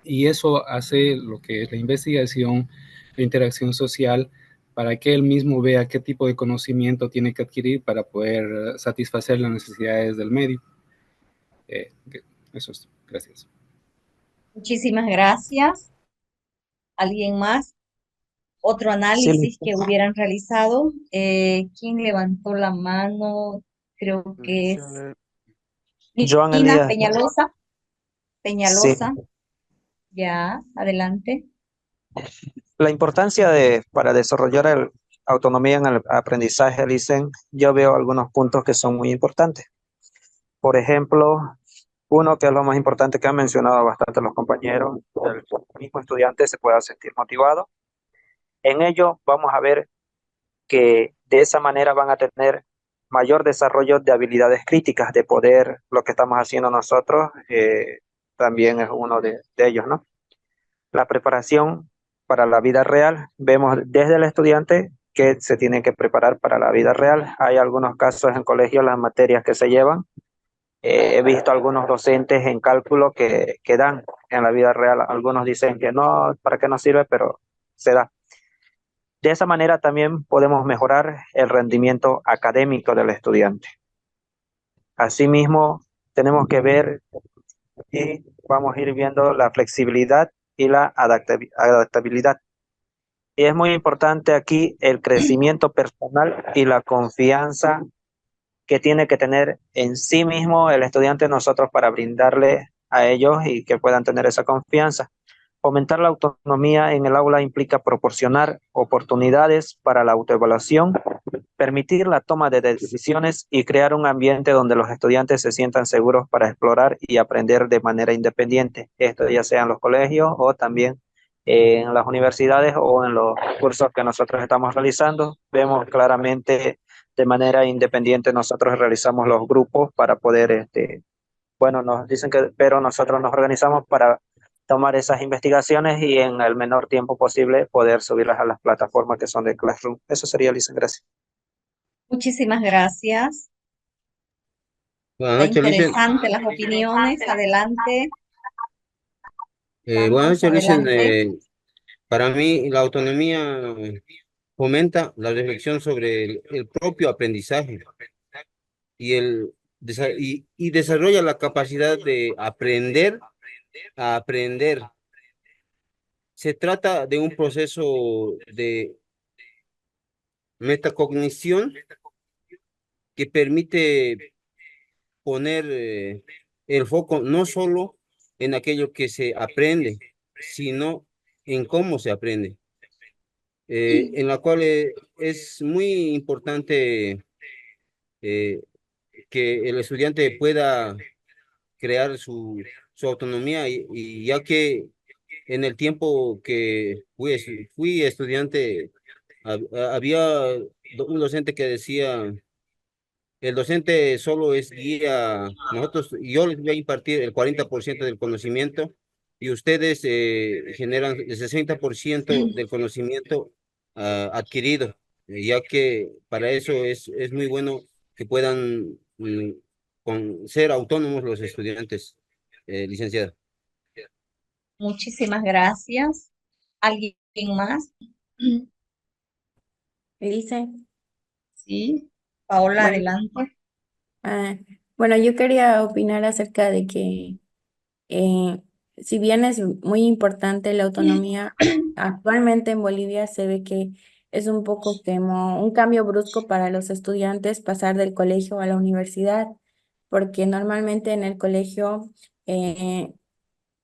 Y eso hace lo que es la investigación, la interacción social, para que él mismo vea qué tipo de conocimiento tiene que adquirir para poder satisfacer las necesidades del medio. Eso es. Gracias. Muchísimas gracias. ¿Alguien más? Otro Sí, análisis que hubieran realizado. ¿Quién levantó la mano? Creo que es Joan Nina Elías. Peñalosa. Sí. Peñalosa. Ya, adelante. La importancia para desarrollar autonomía en el aprendizaje, dicen, yo veo algunos puntos que son muy importantes. Por ejemplo, uno que es lo más importante que han mencionado bastante los compañeros, el mismo estudiante se pueda sentir motivado. En ello vamos a ver que de esa manera van a tener mayor desarrollo de habilidades críticas, de poder, lo que estamos haciendo nosotros, también es uno de ellos, ¿no? La preparación para la vida real, vemos desde el estudiante que se tiene que preparar para la vida real. Hay algunos casos en colegio, las materias que se llevan. He visto algunos docentes en cálculo que dan en la vida real. Algunos dicen que no, para qué nos sirve, pero se da. De esa manera también podemos mejorar el rendimiento académico del estudiante. Asimismo, tenemos que ver y vamos a ir viendo la flexibilidad y la adaptabilidad. Y es muy importante aquí el crecimiento personal y la confianza que tiene que tener en sí mismo el estudiante nosotros para brindarle a ellos y que puedan tener esa confianza. Fomentar la autonomía en el aula implica proporcionar oportunidades para la autoevaluación, permitir la toma de decisiones y crear un ambiente donde los estudiantes se sientan seguros para explorar y aprender de manera independiente. Esto ya sea en los colegios o también en las universidades o en los cursos que nosotros estamos realizando. Vemos claramente de manera independiente nosotros realizamos los grupos para poder, bueno, nos dicen que, pero nosotros nos organizamos para tomar esas investigaciones y en el menor tiempo posible poder subirlas a las plataformas que son de Classroom. Eso sería, Lisa, gracias. Muchísimas gracias. Buenas Está noches, Licen. interesante las opiniones. Adelante, Buenas Campos, noches, Licen. adelante. Para mí, la autonomía fomenta la reflexión sobre el propio aprendizaje y, y desarrolla la capacidad de aprender a aprender. Se trata de un proceso de metacognición que permite poner el foco no solo en aquello que se aprende, sino en cómo se aprende, en la cual es muy importante que el estudiante pueda crear su autonomía y ya que en el tiempo que fui estudiante, había un docente que decía: el docente solo es guía. Yo les voy a impartir el 40% del conocimiento y ustedes generan el 60% del conocimiento adquirido, ya que para eso es muy bueno que puedan ser autónomos los estudiantes, licenciada. Muchísimas gracias. ¿Alguien más? Lice. Sí. Paola, Bueno, adelante. bueno, yo quería opinar acerca de que si bien es muy importante la autonomía, actualmente en Bolivia se ve que es un poco como un cambio brusco para los estudiantes pasar del colegio a la universidad, porque normalmente en el colegio eh,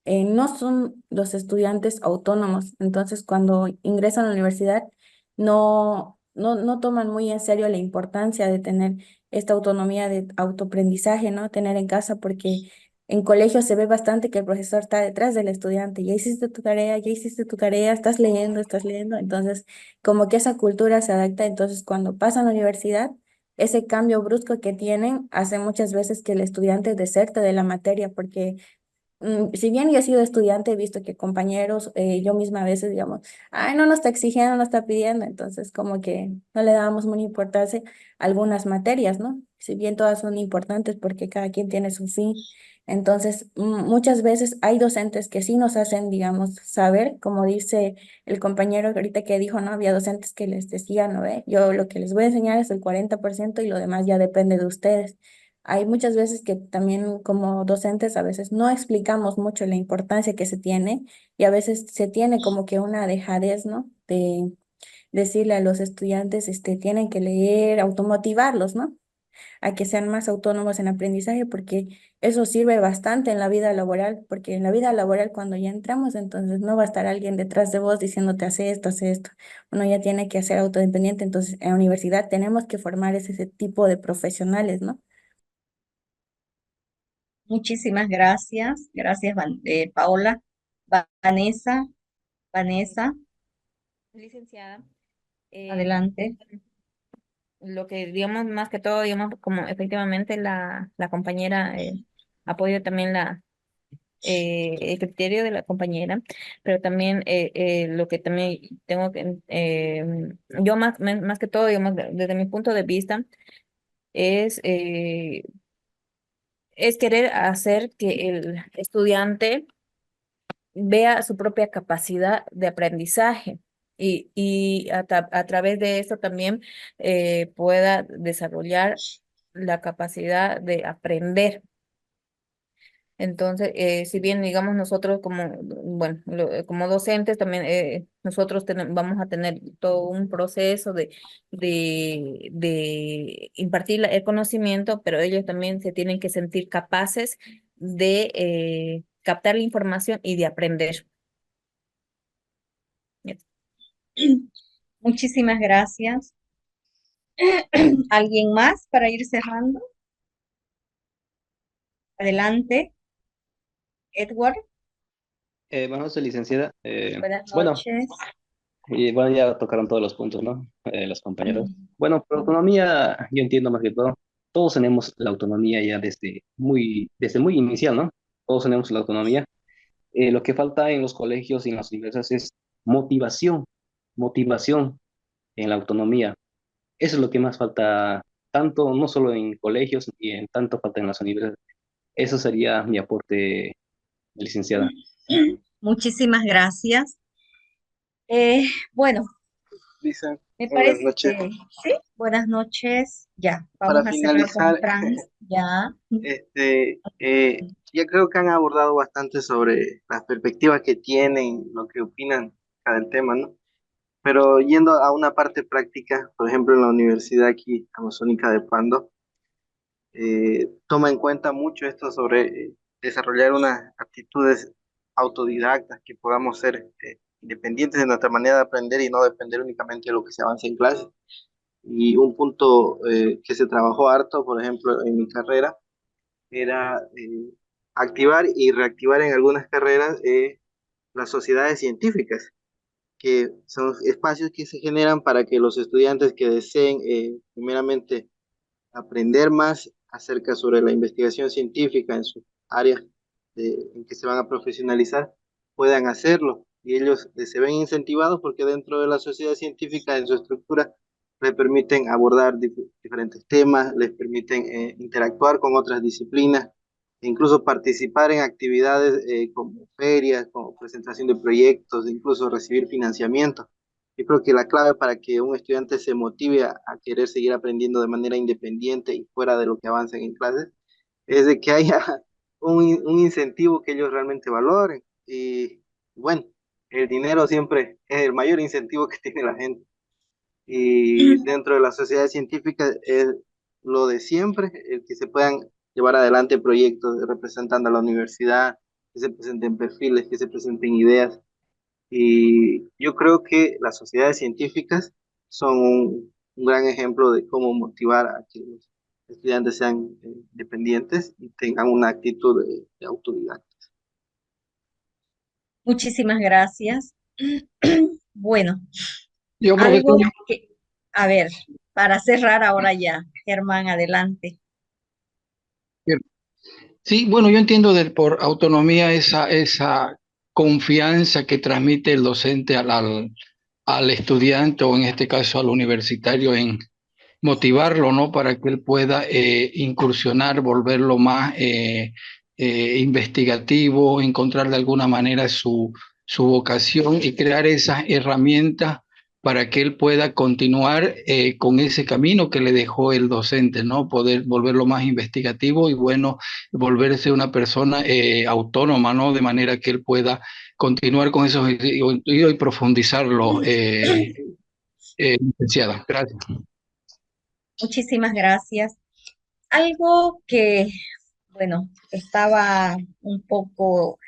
no son los estudiantes autónomos. Entonces, cuando ingresan a la universidad, no toman muy en serio la importancia de tener esta autonomía de autoaprendizaje, ¿no? Tener en casa, porque en colegio se ve bastante que el profesor está detrás del estudiante. Ya hiciste tu tarea, ya hiciste tu tarea, estás leyendo, estás leyendo. Entonces, como que esa cultura se adapta. Entonces, cuando pasan a la universidad, ese cambio brusco que tienen hace muchas veces que el estudiante deserte de la materia, porque si bien yo he sido estudiante, he visto que compañeros, yo misma a veces, digamos, ay, no nos está exigiendo, no está pidiendo, entonces como que no le damos mucha importancia a algunas materias, ¿no? Si bien todas son importantes porque cada quien tiene su fin, entonces muchas veces hay docentes que sí nos hacen, digamos, saber, como dice el compañero ahorita que dijo, ¿no? Había docentes que les decían, ¿no ve? Yo lo que les voy a enseñar es el 40% y lo demás ya depende de ustedes. Hay muchas veces que también como docentes a veces no explicamos mucho la importancia que se tiene y a veces se tiene como que una dejadez, ¿no? De decirle a los estudiantes, tienen que leer, automotivarlos, ¿no? A que sean más autónomos en aprendizaje porque eso sirve bastante en la vida laboral, porque en la vida laboral cuando ya entramos, entonces no va a estar alguien detrás de vos diciéndote hace esto, hace esto. Uno ya tiene que ser autodependiente, entonces en la universidad tenemos que formar ese tipo de profesionales, ¿no? Muchísimas gracias. Gracias, Paola. Vanessa, Vanessa, Licenciada, adelante. lo que digamos más que todo, digamos, como efectivamente la compañera apoyo también el criterio de la compañera, pero también lo que también tengo que, yo más que todo, digamos, desde mi punto de vista, es, eh, es querer hacer que el estudiante vea su propia capacidad de aprendizaje y a través de eso también pueda desarrollar la capacidad de aprender. Entonces, si bien digamos nosotros como, bueno, como docentes también nosotros vamos a tener todo un proceso de impartir el conocimiento, pero ellos también se tienen que sentir capaces de captar la información y de aprender. Muchísimas gracias. ¿Alguien más para ir cerrando? Adelante, Edward. Buenas noches, licenciada. Buenas Bueno, noches. y bueno, ya tocaron todos los puntos, ¿no? Los compañeros. Mm. Bueno, por autonomía, yo entiendo más que todo. Todos tenemos la autonomía ya desde muy inicial, ¿no? Todos tenemos la autonomía. Lo que falta en los colegios y en las universidades es motivación, motivación en la autonomía. Eso es lo que más falta, tanto, no solo en colegios, y en tanto falta en las universidades. Eso sería mi aporte, licenciada. Muchísimas gracias. Bueno, Lisa, me buenas parece noches. que sí. Buenas noches. Ya, Para vamos a cerrar con finalizar, Franz. Ya. ya creo que han abordado bastante sobre las perspectivas que tienen, lo que opinan cada del tema, ¿no? Pero yendo a una parte práctica, por ejemplo, en la Universidad aquí Amazónica de Pando, toma en cuenta mucho esto sobre desarrollar unas actitudes autodidactas, que podamos ser independientes de nuestra manera de aprender y no depender únicamente de lo que se avanza en clase. Y un punto que se trabajó harto, por ejemplo, en mi carrera, era activar y reactivar en algunas carreras las sociedades científicas, que son espacios que se generan para que los estudiantes que deseen primeramente aprender más acerca sobre la investigación científica en sus áreas en que se van a profesionalizar, puedan hacerlo. Y ellos se ven incentivados porque dentro de la sociedad científica, en su estructura, les permiten abordar diferentes temas, les permiten interactuar con otras disciplinas, e incluso participar en actividades como ferias, como presentación de proyectos, incluso recibir financiamiento. Yo creo que la clave para que un estudiante se motive a querer seguir aprendiendo de manera independiente y fuera de lo que avancen en clases es de que haya un incentivo que ellos realmente valoren. Y bueno, el dinero siempre es el mayor incentivo que tiene la gente. Y dentro de la sociedad científica es lo de siempre, el que se puedan llevar adelante proyectos representando a la universidad, que se presenten perfiles, que se presenten ideas. Y yo creo que las sociedades científicas son un gran ejemplo de cómo motivar a que los estudiantes sean independientes y tengan una actitud de autodidacta. Muchísimas gracias. Bueno, Yo, algo profesor, que, a ver, para cerrar ahora ya, Germán, adelante. Sí, bueno, yo entiendo por autonomía esa confianza que transmite el docente al estudiante o en este caso al universitario en motivarlo, ¿no? Para que él pueda incursionar, volverlo más investigativo, encontrar de alguna manera su vocación y crear esas herramientas para que él pueda continuar con ese camino que le dejó el docente, ¿no? Poder volverlo más investigativo y bueno, volverse una persona autónoma, ¿no? De manera que él pueda continuar con esos y profundizarlo, licenciada. Gracias. Muchísimas gracias. Algo que, bueno, estaba un poco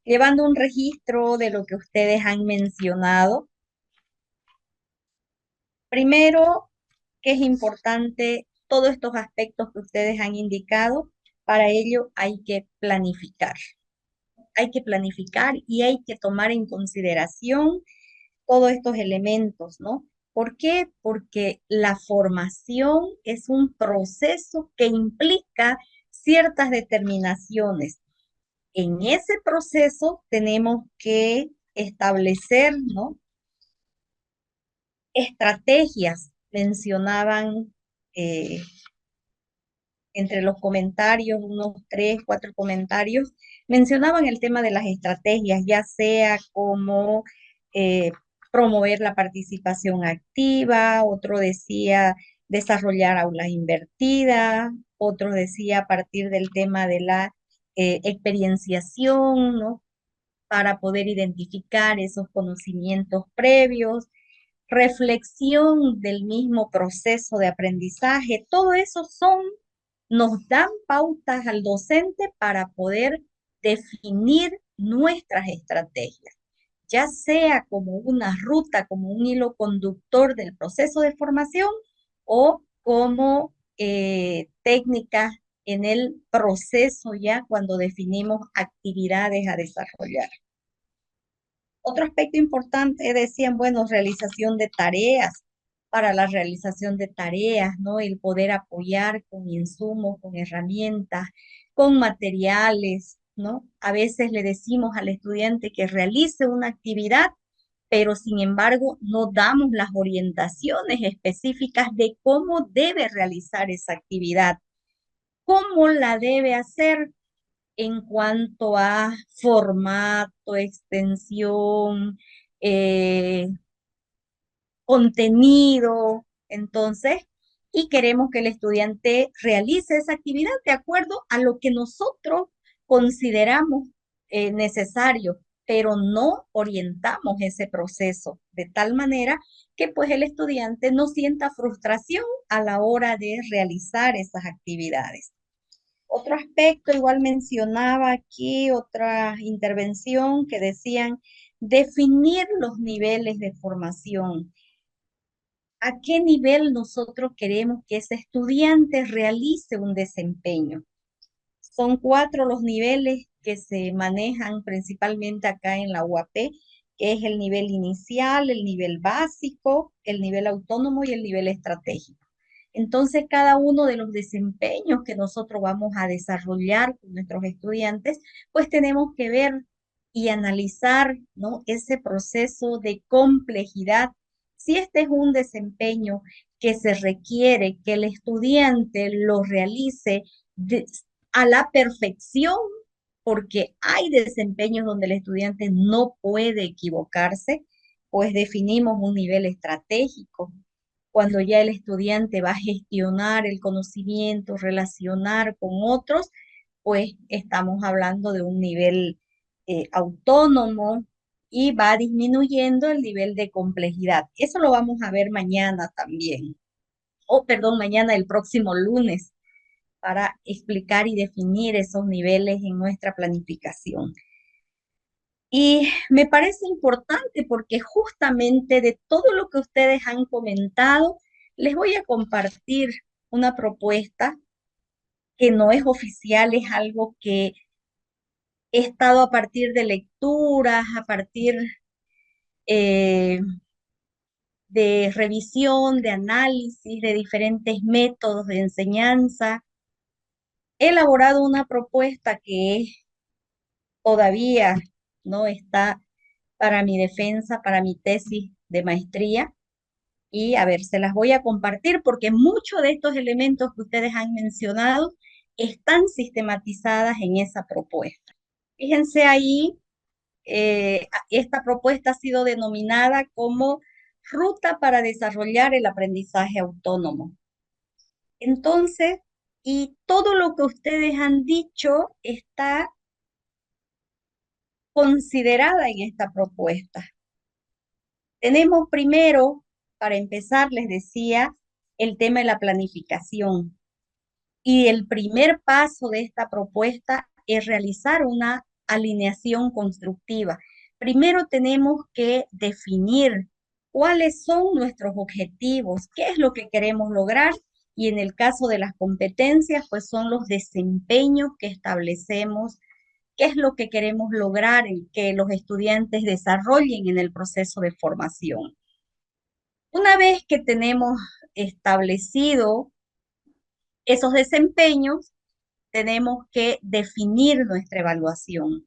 llevando un registro de lo que ustedes han mencionado. Primero, que es importante todos estos aspectos que ustedes han indicado, para ello hay que planificar. Hay que planificar y hay que tomar en consideración todos estos elementos, ¿no? ¿Por qué? Porque la formación es un proceso que implica ciertas determinaciones. En ese proceso tenemos que establecer, ¿no? Estrategias. Mencionaban entre los comentarios, unos 3, 4 comentarios, mencionaban el tema de las estrategias, ya sea como eh, promover la participación activa, otro decía desarrollar aulas invertidas, otro decía a partir del tema de la experienciación, ¿no? Para poder identificar esos conocimientos previos, reflexión del mismo proceso de aprendizaje, todo eso nos dan pautas al docente para poder definir nuestras estrategias. ya sea como una ruta, como un hilo conductor del proceso de formación o como técnicas en el proceso ya cuando definimos actividades a desarrollar. Otro aspecto importante decían, bueno, realización de tareas. Para la realización de tareas, ¿no? El poder apoyar con insumos, con herramientas, con materiales, ¿no? A veces le decimos al estudiante que realice una actividad, pero sin embargo no damos las orientaciones específicas de cómo debe realizar esa actividad, cómo la debe hacer en cuanto a formato, extensión, eh, contenido, entonces, y queremos que el estudiante realice esa actividad de acuerdo a lo que nosotros consideramos necesario, pero no orientamos ese proceso de tal manera que pues el estudiante no sienta frustración a la hora de realizar esas actividades. Otro aspecto, igual mencionaba aquí otra intervención que decían definir los niveles de formación. ¿A qué nivel nosotros queremos que ese estudiante realice un desempeño? Son 4 los niveles que se manejan principalmente acá en la UAP, que es el nivel inicial, el nivel básico, el nivel autónomo y el nivel estratégico. Entonces, cada uno de los desempeños que nosotros vamos a desarrollar con nuestros estudiantes, pues tenemos que ver y analizar, ¿no? Ese proceso de complejidad. Si este es un desempeño que se requiere que el estudiante lo realice a la perfección, porque hay desempeños donde el estudiante no puede equivocarse, pues definimos un nivel estratégico. Cuando ya el estudiante va a gestionar el conocimiento, relacionar con otros, pues estamos hablando de un nivel autónomo y va disminuyendo el nivel de complejidad. Eso lo vamos a ver mañana también. Perdón, mañana, el próximo lunes, para explicar y definir esos niveles en nuestra planificación. Y me parece importante porque justamente de todo lo que ustedes han comentado, les voy a compartir una propuesta que no es oficial, es algo que he estado a partir de lecturas, a partir eh, de revisión, de análisis de diferentes métodos de enseñanza. He elaborado una propuesta que todavía no está para mi defensa, para mi tesis de maestría. Y a ver, se las voy a compartir porque muchos de estos elementos que ustedes han mencionado están sistematizadas en esa propuesta. Fíjense ahí, esta propuesta ha sido denominada como Ruta para desarrollar el aprendizaje autónomo. Entonces, y todo lo que ustedes han dicho está considerada en esta propuesta. Tenemos primero, para empezar, les decía, el tema de la planificación. Y el primer paso de esta propuesta es realizar una alineación constructiva. Primero tenemos que definir cuáles son nuestros objetivos, qué es lo que queremos lograr, y en el caso de las competencias, pues son los desempeños que establecemos, qué es lo que queremos lograr y que los estudiantes desarrollen en el proceso de formación. Una vez que tenemos establecido esos desempeños, tenemos que definir nuestra evaluación.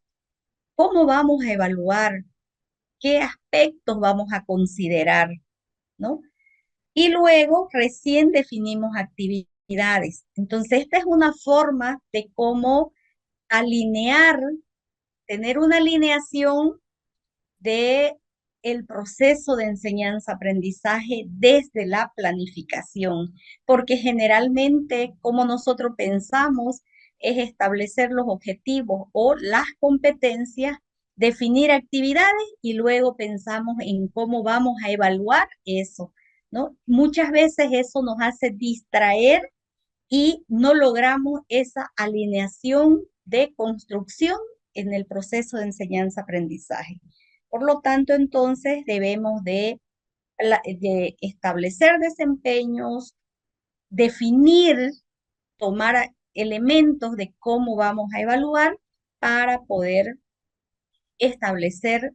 ¿Cómo vamos a evaluar? ¿Qué aspectos vamos a considerar? ¿No? Y luego recién definimos actividades. Entonces, esta es una forma de cómo alinear, tener una alineación de el proceso de enseñanza-aprendizaje desde la planificación, porque generalmente como nosotros pensamos es establecer los objetivos o las competencias, definir actividades y luego pensamos en cómo vamos a evaluar eso, ¿no? Muchas veces eso nos hace distraer y no logramos esa alineación de construcción en el proceso de enseñanza-aprendizaje. Por lo tanto, entonces debemos de establecer desempeños, definir, tomar elementos de cómo vamos a evaluar para poder establecer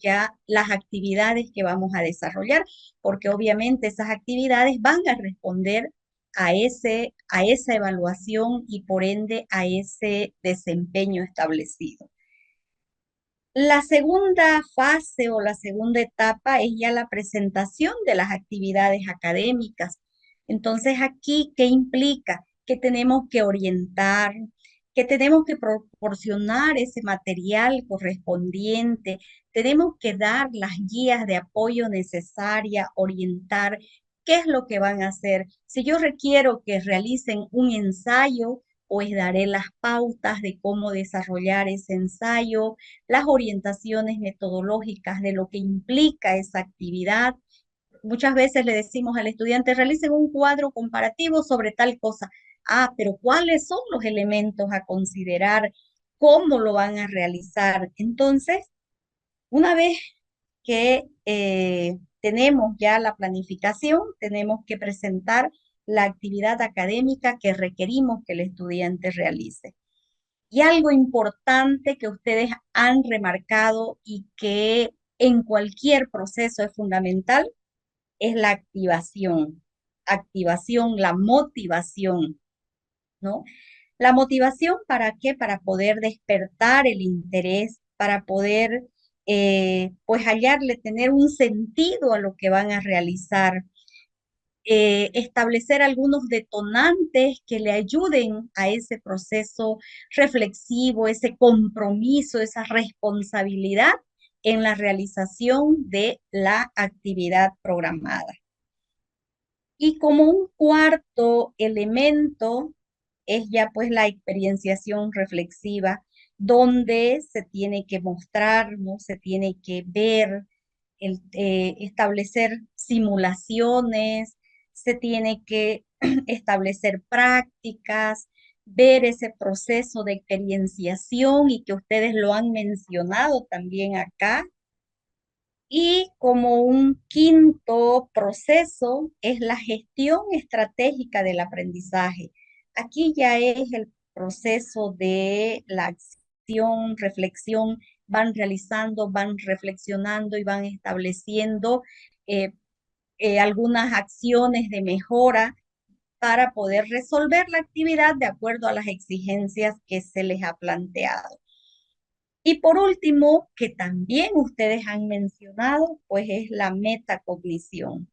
ya las actividades que vamos a desarrollar, porque obviamente esas actividades van a responder a esa evaluación y por ende a ese desempeño establecido. La segunda fase o la segunda etapa es ya la presentación de las actividades académicas. Entonces, aquí, ¿qué implica? Que tenemos que orientar, que tenemos que proporcionar ese material correspondiente, tenemos que dar las guías de apoyo necesarias, orientar qué es lo que van a hacer. Si yo requiero que realicen un ensayo, pues daré las pautas de cómo desarrollar ese ensayo, las orientaciones metodológicas de lo que implica esa actividad. Muchas veces le decimos al estudiante, realicen un cuadro comparativo sobre tal cosa. Ah, pero ¿cuáles son los elementos a considerar? ¿Cómo lo van a realizar? Entonces, una vez que tenemos ya la planificación, tenemos que presentar la actividad académica que requerimos que el estudiante realice. Y algo importante que ustedes han remarcado y que en cualquier proceso es fundamental es la activación. Activación, la motivación, ¿no? La motivación, ¿para qué? Para poder despertar el interés, para poder, pues, hallarle, tener un sentido a lo que van a realizar, establecer algunos detonantes que le ayuden a ese proceso reflexivo, ese compromiso, esa responsabilidad en la realización de la actividad programada. Y como un cuarto elemento es ya pues la experienciación reflexiva, donde se tiene que mostrar, ¿no? Se tiene que ver, establecer simulaciones, se tiene que establecer prácticas, ver ese proceso de experienciación y que ustedes lo han mencionado también acá. Y como un quinto proceso es la gestión estratégica del aprendizaje. Aquí ya es el proceso de la acción, reflexión, van realizando, van reflexionando y van estableciendo eh, algunas acciones de mejora para poder resolver la actividad de acuerdo a las exigencias que se les ha planteado. Y por último, que también ustedes han mencionado, pues es la metacognición.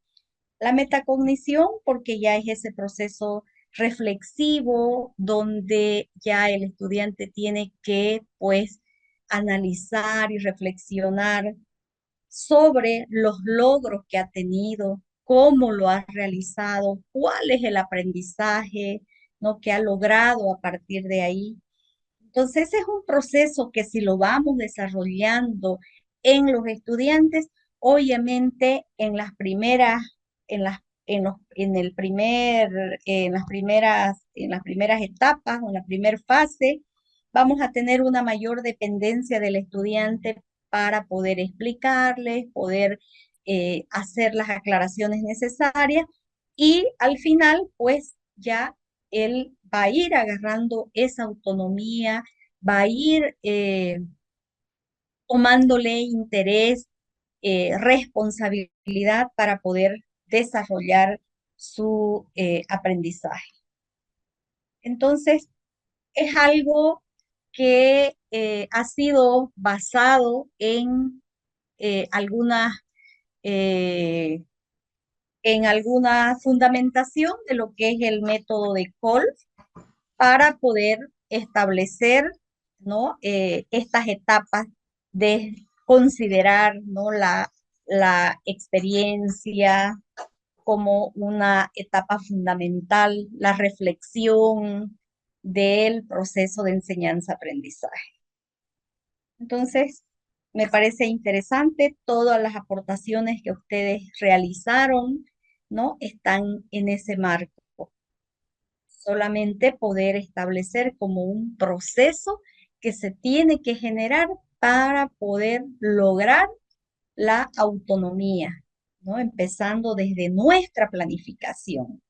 La metacognición porque ya es ese proceso reflexivo donde ya el estudiante tiene que, pues, analizar y reflexionar sobre los logros que ha tenido, cómo lo ha realizado, cuál es el aprendizaje, ¿no? que ha logrado a partir de ahí. Entonces, ese es un proceso que si lo vamos desarrollando en los estudiantes, obviamente en las primeras etapas o en la primera fase, vamos a tener una mayor dependencia del estudiante para poder explicarles, poder hacer las aclaraciones necesarias y al final, pues ya él va a ir agarrando esa autonomía, va a ir tomándole interés, responsabilidad para poder desarrollar su aprendizaje. Entonces, es algo que ha sido basado algunas eh, en alguna fundamentación de lo que es el método de Kolb para poder establecer, ¿no? Estas etapas de considerar, ¿no? la experiencia como una etapa fundamental, la reflexión del proceso de enseñanza-aprendizaje. Entonces, me parece interesante todas las aportaciones que ustedes realizaron, ¿no? Están en ese marco. Solamente poder establecer como un proceso que se tiene que generar para poder lograr la autonomía, ¿no? Empezando desde nuestra planificación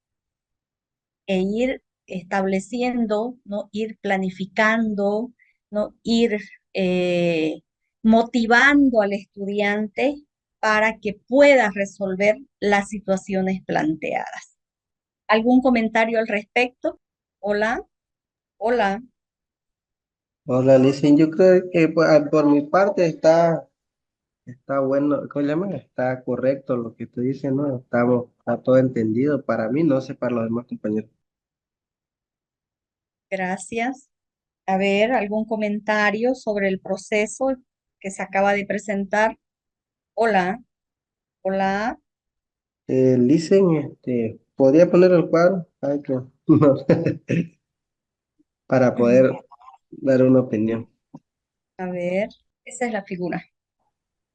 e ir estableciendo, ¿no? Ir planificando, ¿no? Ir eh, motivando al estudiante para que pueda resolver las situaciones planteadas. ¿Algún comentario al respecto? Hola, hola. Hola, Licen, yo creo que por mi parte está bueno, ¿cómo se llama? Está correcto lo que tú dices, ¿no? Está todo entendido para mí, no sé para los demás compañeros. Gracias. A ver, ¿algún comentario sobre el proceso que se acaba de presentar? Hola, hola. Licen, ¿podría poner el cuadro? Ay, que no, para poder dar una opinión. A ver, esa es la figura.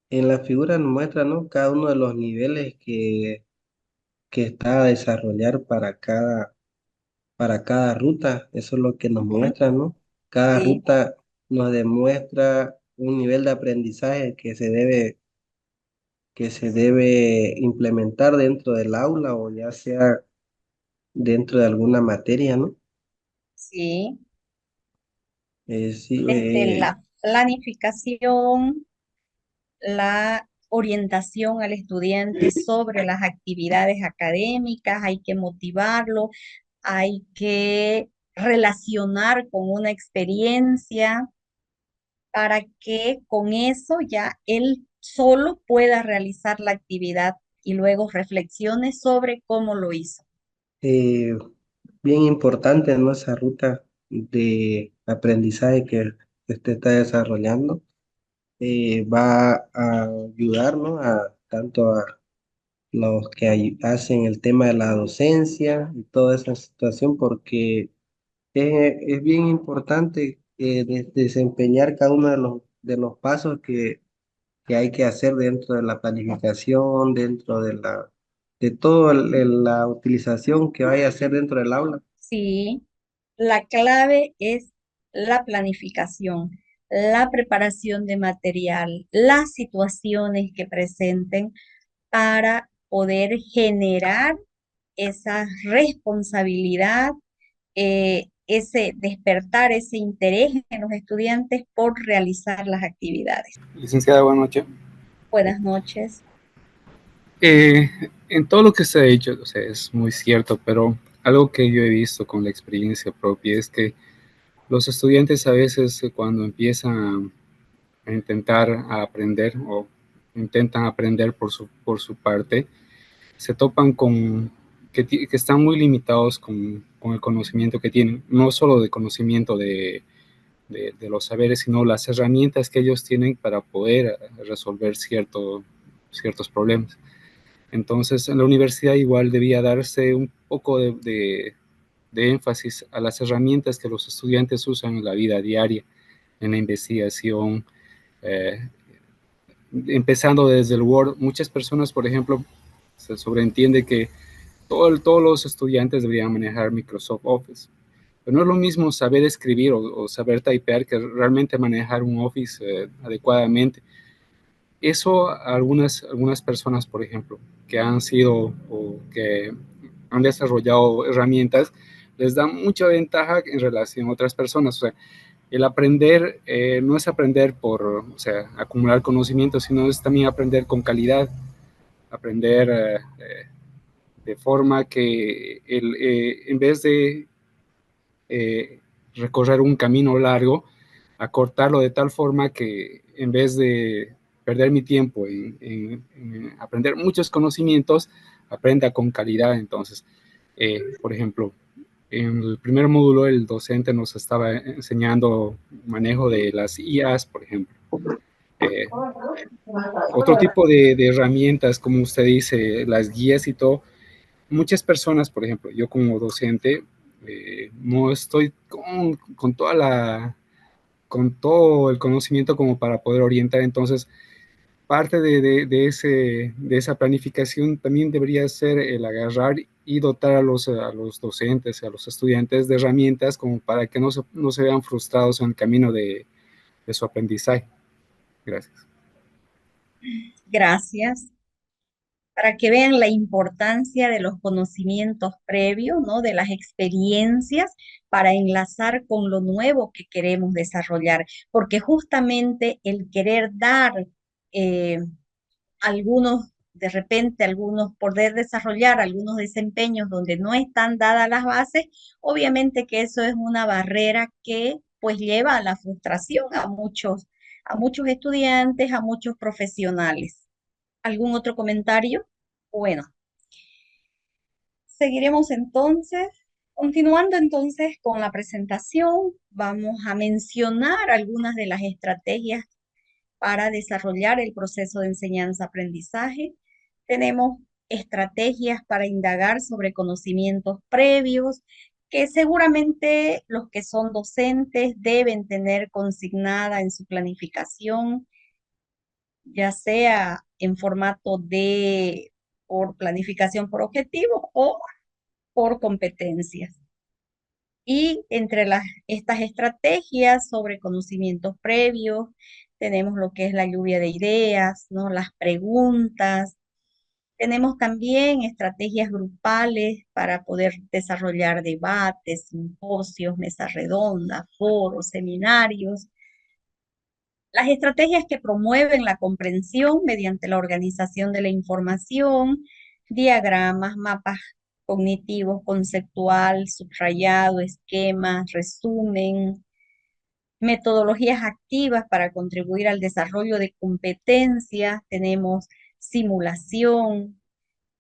En la figura nos muestra, ¿no? Cada uno de los niveles que está a desarrollar para cada ruta. Eso es lo que nos muestra, ¿no? Cada Sí, ruta nos demuestra un nivel de aprendizaje que se debe implementar dentro del aula o ya sea dentro de alguna materia, ¿no? sí. Sí, Desde la planificación, la orientación al estudiante sobre las actividades académicas, hay que motivarlo, hay que relacionar con una experiencia para que con eso ya él solo pueda realizar la actividad y luego reflexione sobre cómo lo hizo. eh, bien importante, ¿no? Esa ruta de aprendizaje que usted está desarrollando va a ayudar, ¿no? Tanto a los que hacen el tema de la docencia y toda esa situación, porque es bien importante desempeñar cada uno de los pasos que hay que hacer dentro de la planificación, dentro de toda la utilización que vaya a hacer dentro del aula. Sí, la clave es la planificación, la preparación de material, las situaciones que presenten para poder generar esa responsabilidad, ese despertar ese interés en los estudiantes por realizar las actividades. Licenciada, buenas noches. Buenas noches. En todo lo que se ha dicho, o sea, es muy cierto, pero algo que yo he visto con la experiencia propia es que los estudiantes a veces cuando empiezan a intentar aprender o intentan aprender por su parte, se topan con que están muy limitados con el conocimiento que tienen, no solo de conocimiento de los saberes, sino las herramientas que ellos tienen para poder resolver ciertos problemas. Entonces, en la universidad igual debía darse un poco de énfasis a las herramientas que los estudiantes usan en la vida diaria, en la investigación, eh, empezando desde el Word. Muchas personas, por ejemplo, se sobreentiende que todos los estudiantes deberían manejar Microsoft Office. Pero no es lo mismo saber escribir o saber typear que realmente manejar un Office adecuadamente. Eso a algunas personas, por ejemplo, que han sido o que han desarrollado herramientas, les da mucha ventaja en relación a otras personas. O sea, el aprender no es aprender por, o sea, acumular conocimiento, sino es también aprender con calidad, aprender de forma que en vez de recorrer un camino largo, acortarlo de tal forma que en vez de perder mi tiempo en aprender muchos conocimientos, aprenda con calidad. Entonces, por ejemplo, en el primer módulo el docente nos estaba enseñando manejo de las IAs, por ejemplo. Eh, Otro tipo de herramientas, como usted dice, las guías y todo. Muchas personas, por ejemplo, yo como docente, no estoy con todo el conocimiento como para poder orientar. Entonces, parte de esa planificación también debería ser el agarrar y dotar a los docentes, a los estudiantes de herramientas como para que no se vean frustrados en el camino de su aprendizaje. Gracias. Gracias. Para que vean la importancia de los conocimientos previos, ¿no? De las experiencias para enlazar con lo nuevo que queremos desarrollar, porque justamente el querer dar eh, algunos, de repente algunos, poder desarrollar algunos desempeños donde no están dadas las bases, obviamente que eso es una barrera que pues lleva a la frustración a muchos estudiantes, a muchos profesionales. ¿Algún otro comentario? Bueno, seguiremos entonces. Continuando entonces con la presentación, vamos a mencionar algunas de las estrategias para desarrollar el proceso de enseñanza-aprendizaje. Tenemos estrategias para indagar sobre conocimientos previos, que seguramente los que son docentes deben tener consignada en su planificación, ya sea en formato de por planificación por objetivo o por competencias. Y entre estas estrategias sobre conocimientos previos, tenemos lo que es la lluvia de ideas, ¿no? Las preguntas. Tenemos también estrategias grupales para poder desarrollar debates, simposios, mesas redondas, foros, seminarios. Las estrategias que promueven la comprensión mediante la organización de la información, diagramas, mapas cognitivos, conceptual, subrayado, esquemas, resumen, metodologías activas para contribuir al desarrollo de competencias, tenemos simulación,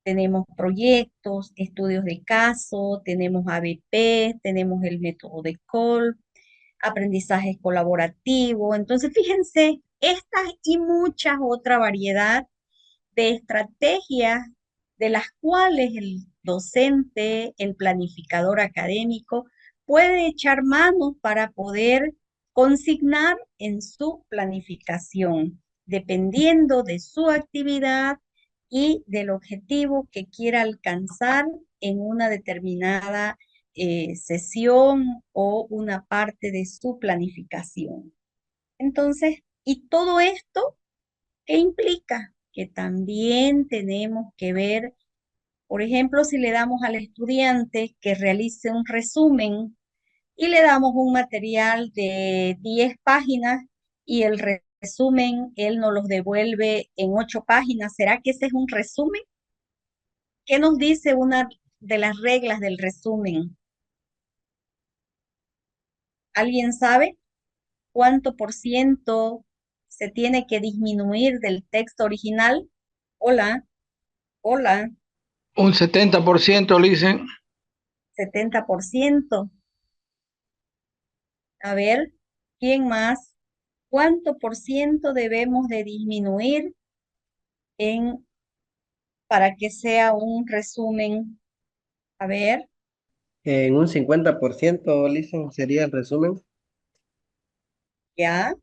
tenemos proyectos, estudios de caso, tenemos ABP, tenemos el método de Kolb, aprendizaje colaborativo. Entonces, fíjense, estas y muchas otra variedad de estrategias de las cuales el docente, el planificador académico, puede echar manos para poder consignar en su planificación, dependiendo de su actividad y del objetivo que quiera alcanzar en una determinada sesión o una parte de su planificación. Entonces, ¿y todo esto qué implica? Que también tenemos que ver, por ejemplo, si le damos al estudiante que realice un resumen y le damos un material de 10 páginas y el resumen él nos los devuelve en 8 páginas, ¿será que ese es un resumen? ¿Qué nos dice una de las reglas del resumen? ¿Alguien sabe cuánto por ciento se tiene que disminuir del texto original? Hola, hola, Un 70%, dicen. 70%. A ver, ¿quién más? ¿Cuánto por ciento debemos de disminuir en para que sea un resumen? A ver, En un 50%, dicen, sería el resumen. ya,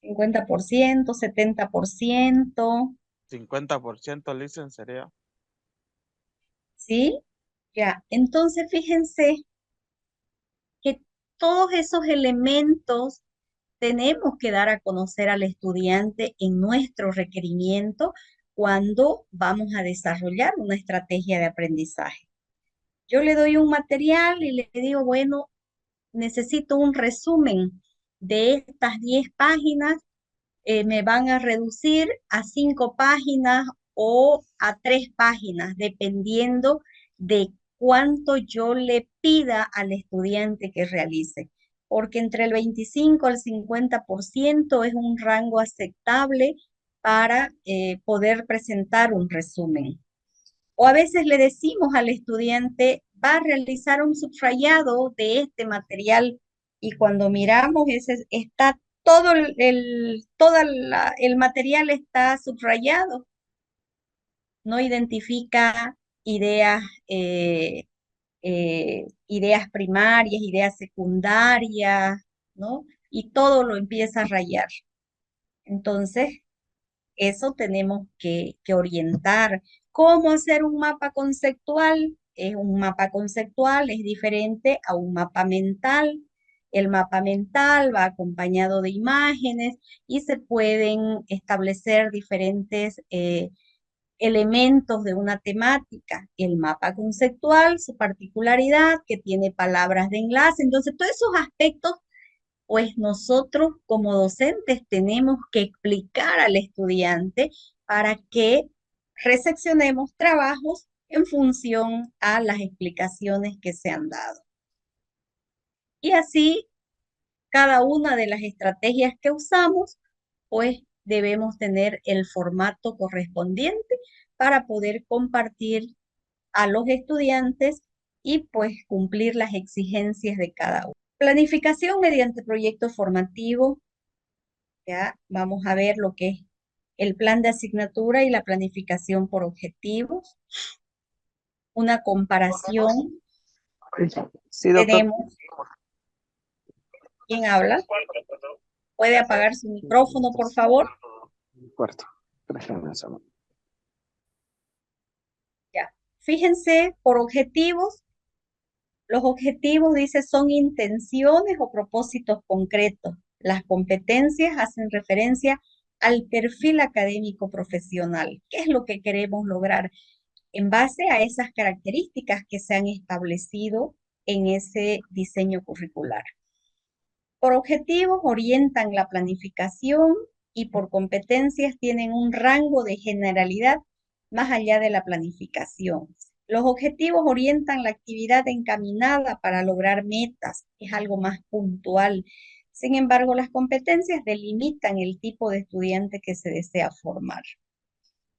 50%, 70%, 50% listen sería. ¿sí? Ya, entonces fíjense que todos esos elementos tenemos que dar a conocer al estudiante en nuestro requerimiento cuando vamos a desarrollar una estrategia de aprendizaje. Yo le doy un material y le digo, bueno, necesito un resumen de estas 10 páginas, me van a reducir a 5 páginas o a 3 páginas, dependiendo de cuánto yo le pida al estudiante que realice. Porque entre el 25 al 50% es un rango aceptable para poder presentar un resumen. O a veces le decimos al estudiante, va a realizar un subrayado de este material y cuando miramos, está todo el material está subrayado, no identifica ideas, ideas primarias, ideas secundarias, ¿no? Y todo lo empieza a rayar. Entonces, eso tenemos que orientar. ¿Cómo hacer un mapa conceptual? Un mapa conceptual es diferente a un mapa mental. El mapa mental va acompañado de imágenes y se pueden establecer diferentes elementos de una temática. El mapa conceptual, su particularidad, que tiene palabras de enlace. Entonces, todos esos aspectos, pues nosotros como docentes tenemos que explicar al estudiante para que recepcionemos trabajos en función a las explicaciones que se han dado. Y así, cada una de las estrategias que usamos, pues debemos tener el formato correspondiente para poder compartir a los estudiantes y pues cumplir las exigencias de cada uno. Planificación mediante proyecto formativo. Ya vamos a ver lo que es el plan de asignatura y la planificación por objetivos. Una comparación. Sí, doctor. Tenemos. ¿Quién habla? ¿Puede apagar su micrófono, por favor? Cuarto. Déjame solo. Ya. Fíjense, por objetivos, los objetivos, dice, son intenciones o propósitos concretos. Las competencias hacen referencia al perfil académico profesional. ¿Qué es lo que queremos lograr en base a esas características que se han establecido en ese diseño curricular? Por objetivos orientan la planificación y por competencias tienen un rango de generalidad más allá de la planificación. Los objetivos orientan la actividad encaminada para lograr metas, es algo más puntual. Sin embargo, las competencias delimitan el tipo de estudiante que se desea formar.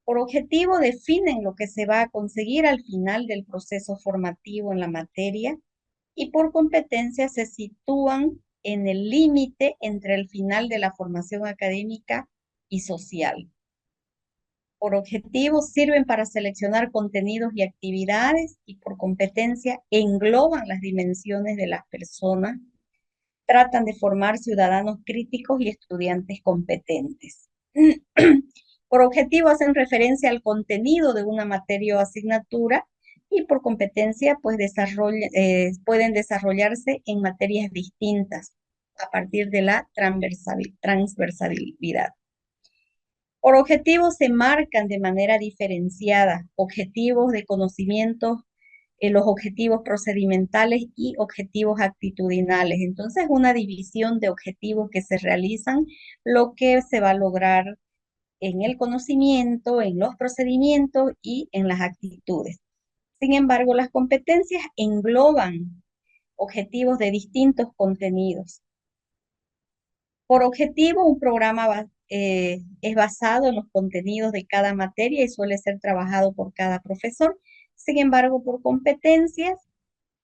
Por objetivo definen lo que se va a conseguir al final del proceso formativo en la materia y por competencia se sitúan en el límite entre el final de la formación académica y social. Por objetivos sirven para seleccionar contenidos y actividades y por competencia engloban las dimensiones de las personas. Tratan de formar ciudadanos críticos y estudiantes competentes. Por objetivo hacen referencia al contenido de una materia o asignatura y por competencia pues pueden desarrollarse en materias distintas a partir de la transversalidad. Por objetivos se marcan de manera diferenciada objetivos de conocimientos, los objetivos procedimentales y objetivos actitudinales. Entonces, una división de objetivos que se realizan, lo que se va a lograr en el conocimiento, en los procedimientos y en las actitudes. Sin embargo, las competencias engloban objetivos de distintos contenidos. Por objetivo, un programa es basado en los contenidos de cada materia y suele ser trabajado por cada profesor. Sin embargo, por competencias,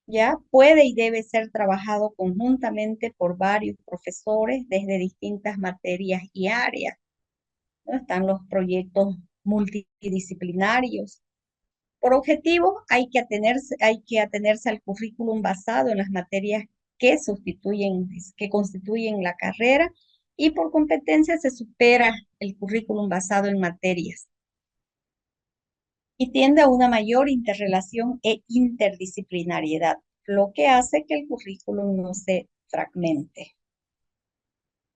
ya puede y debe ser trabajado conjuntamente por varios profesores desde distintas materias y áreas, ¿no? Están los proyectos multidisciplinarios. Por objetivo, hay que atenerse al currículum basado en las materias que constituyen la carrera y por competencia se supera el currículum basado en materias y tiende a una mayor interrelación e interdisciplinariedad, lo que hace que el currículum no se fragmente.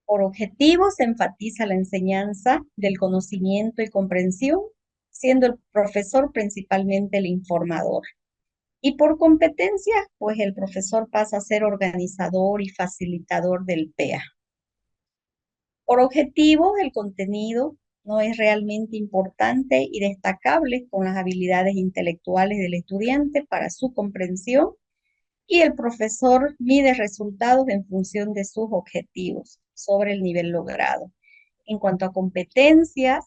Por objetivo se enfatiza la enseñanza del conocimiento y comprensión, siendo el profesor principalmente el informador. Y por competencia, pues el profesor pasa a ser organizador y facilitador del PEA. Por objetivo, el contenido no es realmente importante y destacable con las habilidades intelectuales del estudiante para su comprensión y el profesor mide resultados en función de sus objetivos sobre el nivel logrado. En cuanto a competencias,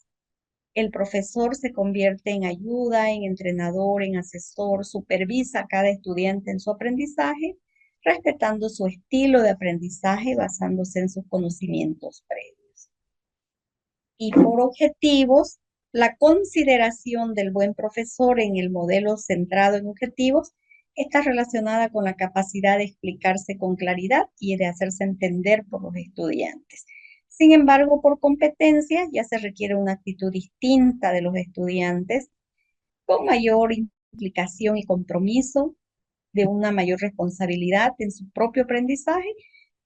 el profesor se convierte en ayuda, en entrenador, en asesor, supervisa a cada estudiante en su aprendizaje, respetando su estilo de aprendizaje basándose en sus conocimientos previos. Y por objetivos, la consideración del buen profesor en el modelo centrado en objetivos está relacionada con la capacidad de explicarse con claridad y de hacerse entender por los estudiantes. Sin embargo, por competencias ya se requiere una actitud distinta de los estudiantes, con mayor implicación y compromiso, de una mayor responsabilidad en su propio aprendizaje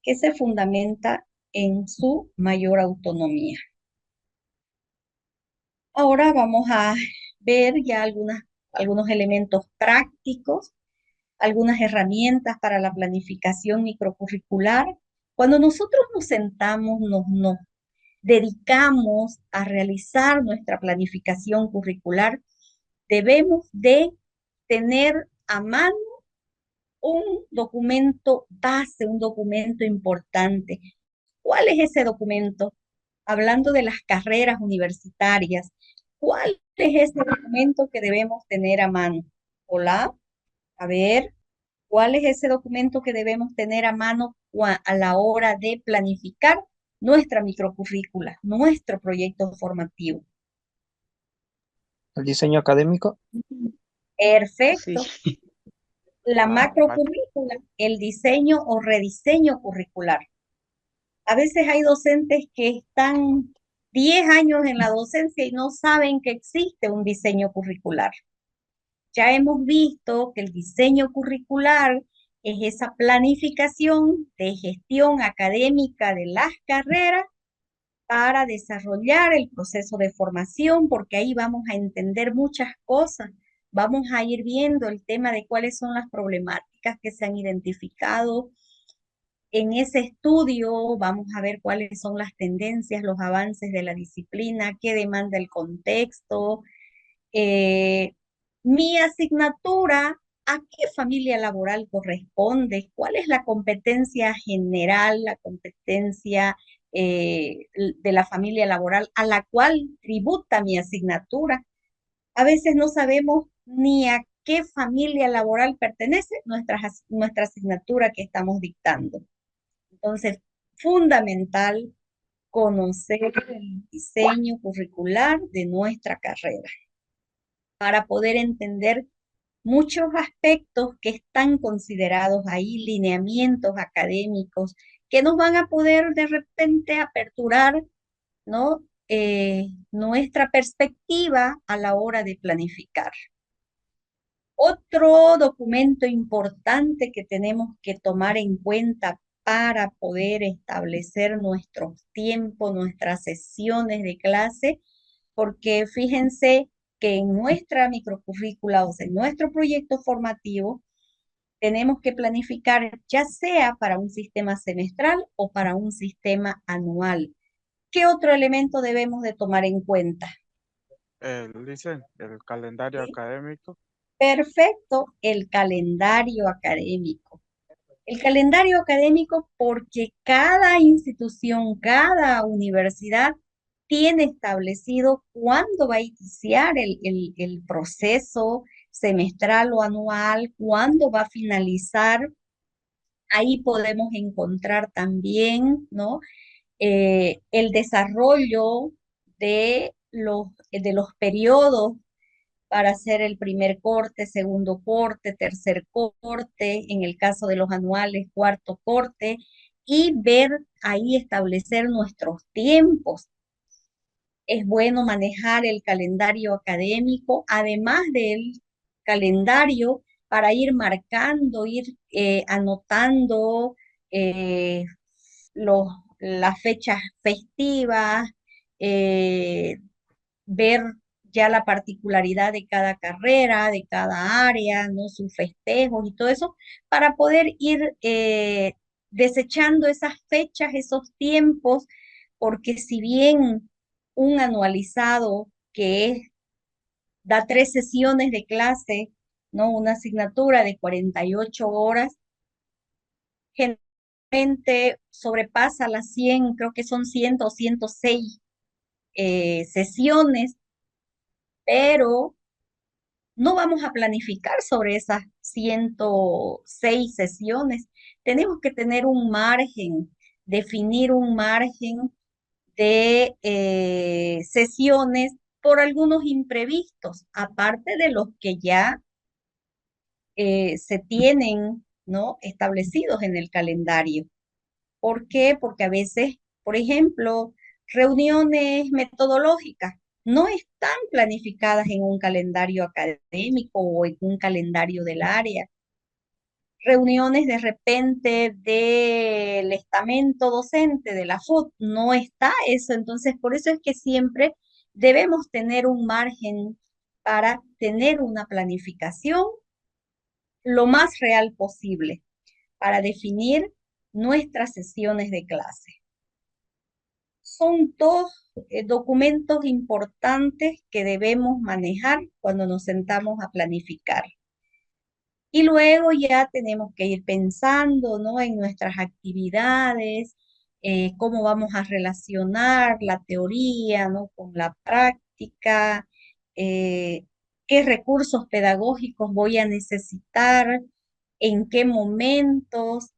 que se fundamenta en su mayor autonomía. Ahora vamos a ver ya algunos elementos prácticos, algunas herramientas para la planificación microcurricular. Cuando nosotros nos sentamos, nos dedicamos a realizar nuestra planificación curricular, debemos de tener a mano un documento base, un documento importante. ¿Cuál es ese documento? Hablando de las carreras universitarias, ¿cuál es ese documento que debemos tener a mano? Hola, a ver, ¿cuál es ese documento que debemos tener a mano a la hora de planificar nuestra microcurrícula, nuestro proyecto formativo? El diseño académico. Perfecto. La Ah, macrocurrícula, el diseño o rediseño curricular. A veces hay docentes que están 10 años en la docencia y no saben que existe un diseño curricular. Ya hemos visto que el diseño curricular es esa planificación de gestión académica de las carreras para desarrollar el proceso de formación, porque ahí vamos a entender muchas cosas. Vamos a ir viendo el tema de cuáles son las problemáticas que se han identificado en ese estudio. Vamos a ver cuáles son las tendencias, los avances de la disciplina, qué demanda el contexto, mi asignatura, a qué familia laboral corresponde, cuál es la competencia general, la competencia de la familia laboral a la cual tributa mi asignatura. A veces no sabemos ni a qué familia laboral pertenece nuestra asignatura que estamos dictando. Entonces, fundamental conocer el diseño curricular de nuestra carrera para poder entender muchos aspectos que están considerados ahí, lineamientos académicos, que nos van a poder de repente aperturar, ¿no? Nuestra perspectiva a la hora de planificar. Otro documento importante que tenemos que tomar en cuenta para poder establecer nuestros tiempos, nuestras sesiones de clase, porque fíjense que en nuestra microcurrícula, o sea, en nuestro proyecto formativo, tenemos que planificar ya sea para un sistema semestral o para un sistema anual. ¿Qué otro elemento debemos de tomar en cuenta? Dicen, el calendario ¿Sí? académico. Perfecto, el calendario académico. El calendario académico porque cada institución, cada universidad tiene establecido cuándo va a iniciar el proceso semestral o anual, cuándo va a finalizar. Ahí podemos encontrar también, ¿no? El desarrollo de los periodos para hacer el primer corte, segundo corte, tercer corte, en el caso de los anuales, cuarto corte, y ver ahí establecer nuestros tiempos. Es bueno manejar el calendario académico, además del calendario, para ir marcando, ir anotando eh, los, las fechas festivas, eh, ver ya la particularidad de cada carrera, de cada área, ¿no? Sus festejos y todo eso, para poder ir desechando esas fechas, esos tiempos, porque si bien un anualizado da 3 sesiones de clase, ¿no? Una asignatura de 48 horas, generalmente sobrepasa las 100, creo que son 100 o 106 sesiones, pero no vamos a planificar sobre esas 106 sesiones. Tenemos que tener un margen, definir un margen de sesiones por algunos imprevistos, aparte de los que ya se tienen, ¿no? Establecidos en el calendario. ¿Por qué? Porque a veces, por ejemplo, reuniones metodológicas no están planificadas en un calendario académico o en un calendario del área. reuniones de repente del estamento docente, de la FUT, no está eso. Entonces, por eso es que siempre debemos tener un margen para tener una planificación lo más real posible, para definir nuestras sesiones de clase. Son dos documentos importantes que debemos manejar cuando nos sentamos a planificar. Y luego ya tenemos que ir pensando, ¿no? En nuestras actividades, cómo vamos a relacionar la teoría, ¿no? Con la práctica, qué recursos pedagógicos voy a necesitar, en qué momentos,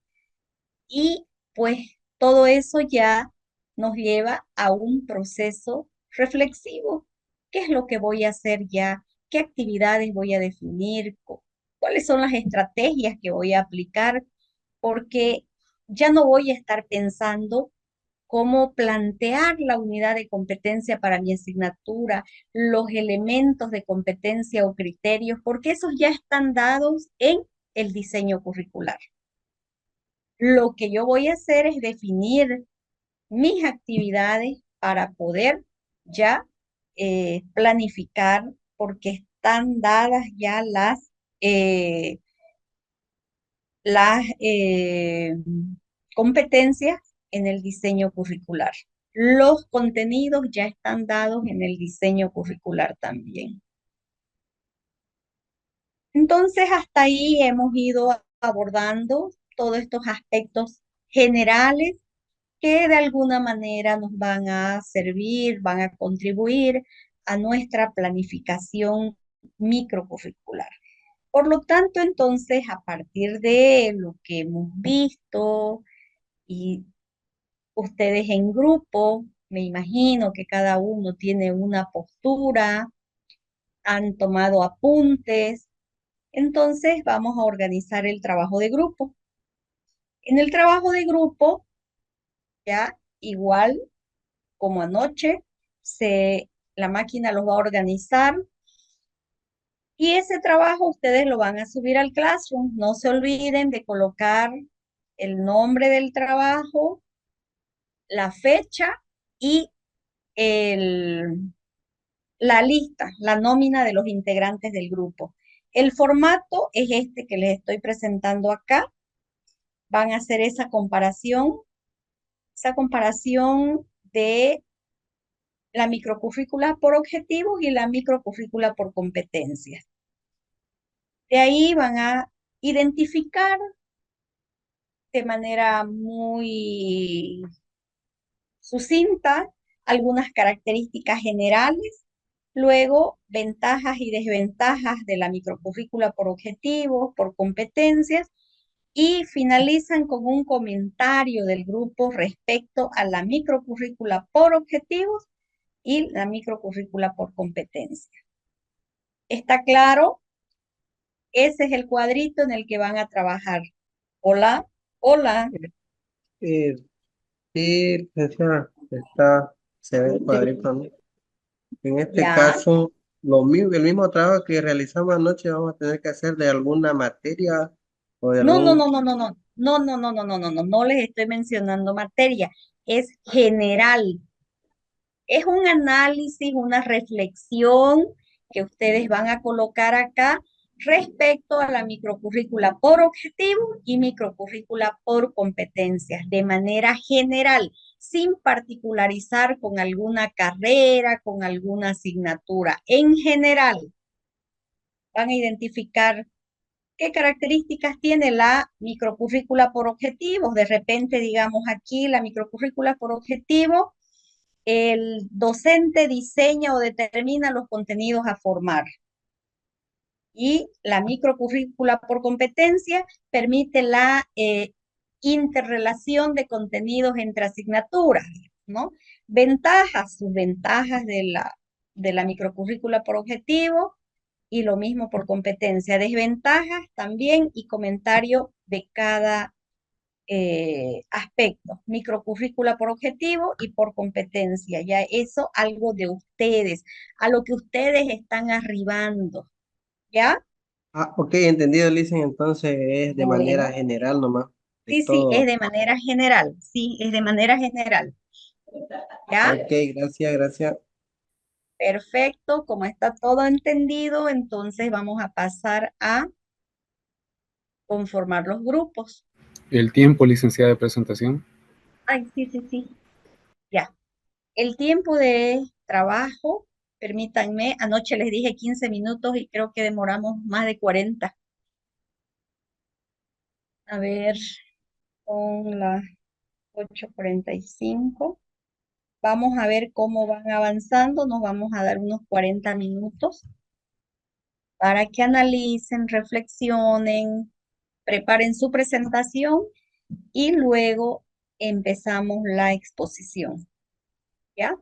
y pues todo eso ya nos lleva a un proceso reflexivo. ¿Qué es lo que voy a hacer ya? ¿Qué actividades voy a definir? ¿Cuáles son las estrategias que voy a aplicar? Porque ya no voy a estar pensando cómo plantear la unidad de competencia para mi asignatura, los elementos de competencia o criterios, porque esos ya están dados en el diseño curricular. Lo que yo voy a hacer es definir mis actividades para poder ya planificar, porque están dadas ya eh, las competencias en el diseño curricular. Los contenidos ya están dados en el diseño curricular también. Entonces, hasta ahí hemos ido abordando todos estos aspectos generales que de alguna manera nos van a servir, van a contribuir a nuestra planificación microcurricular. Por lo tanto, entonces, a partir de lo que hemos visto y ustedes en grupo, me imagino que cada uno tiene una postura, han tomado apuntes, entonces vamos a organizar el trabajo de grupo. En el trabajo de grupo, ya igual como anoche, la máquina los va a organizar y ese trabajo ustedes lo van a subir al Classroom. No se olviden de colocar el nombre del trabajo, la fecha y la lista, la nómina de los integrantes del grupo. El formato es este que les estoy presentando acá. Van a hacer esa comparación de la microcurrícula por objetivos y la microcurrícula por competencias. De ahí van a identificar de manera muy sucinta algunas características generales, luego ventajas y desventajas de la microcurrícula por objetivos, por competencias, y finalizan con un comentario del grupo respecto a la microcurrícula por objetivos y la microcurrícula por competencia. ¿Está claro? Ese es el cuadrito en el que van a trabajar. Hola, hola. Sí, licenciada, se ve el cuadrito, ¿no? En este Ya. caso, el mismo trabajo que realizamos anoche vamos a tener que hacer de alguna materia o de No, no, algún... no, no, no, no, no, no, no, no, no, no, no, no les estoy mencionando materia, es general. Es un análisis, una reflexión que ustedes van a colocar acá respecto a la microcurrícula por objetivo y microcurrícula por competencias, de manera general, sin particularizar con alguna carrera, con alguna asignatura. En general, van a identificar qué características tiene la microcurrícula por objetivos. De repente, digamos aquí, la microcurrícula por objetivo, el docente diseña o determina los contenidos a formar. Y la microcurrícula por competencia permite la interrelación de contenidos entre asignaturas, ¿no? Ventajas, sus ventajas de la microcurrícula por objetivo y lo mismo por competencia. Desventajas también y comentario de cada aspectos, microcurrícula por objetivo y por competencia. Ya eso algo de ustedes, a lo que ustedes están arribando, ¿ya? Ah, ok, entendido, Licen, entonces es de manera Bueno, general nomás, de sí, sí, es todo. de manera general. Sí, es de manera general. ¿Ya? Ok, gracias, gracias. Perfecto. Como está todo entendido, entonces vamos a pasar a conformar los grupos. El tiempo, licenciada, de presentación. Ay, sí, sí, sí. Ya. El tiempo de trabajo, permítanme, anoche les dije 15 minutos y creo que demoramos más de 40. A ver, son las 8:45. Vamos a ver cómo van avanzando. Nos vamos a dar unos 40 minutos para que analicen, reflexionen, preparen su presentación y luego empezamos la exposición. ¿Ya?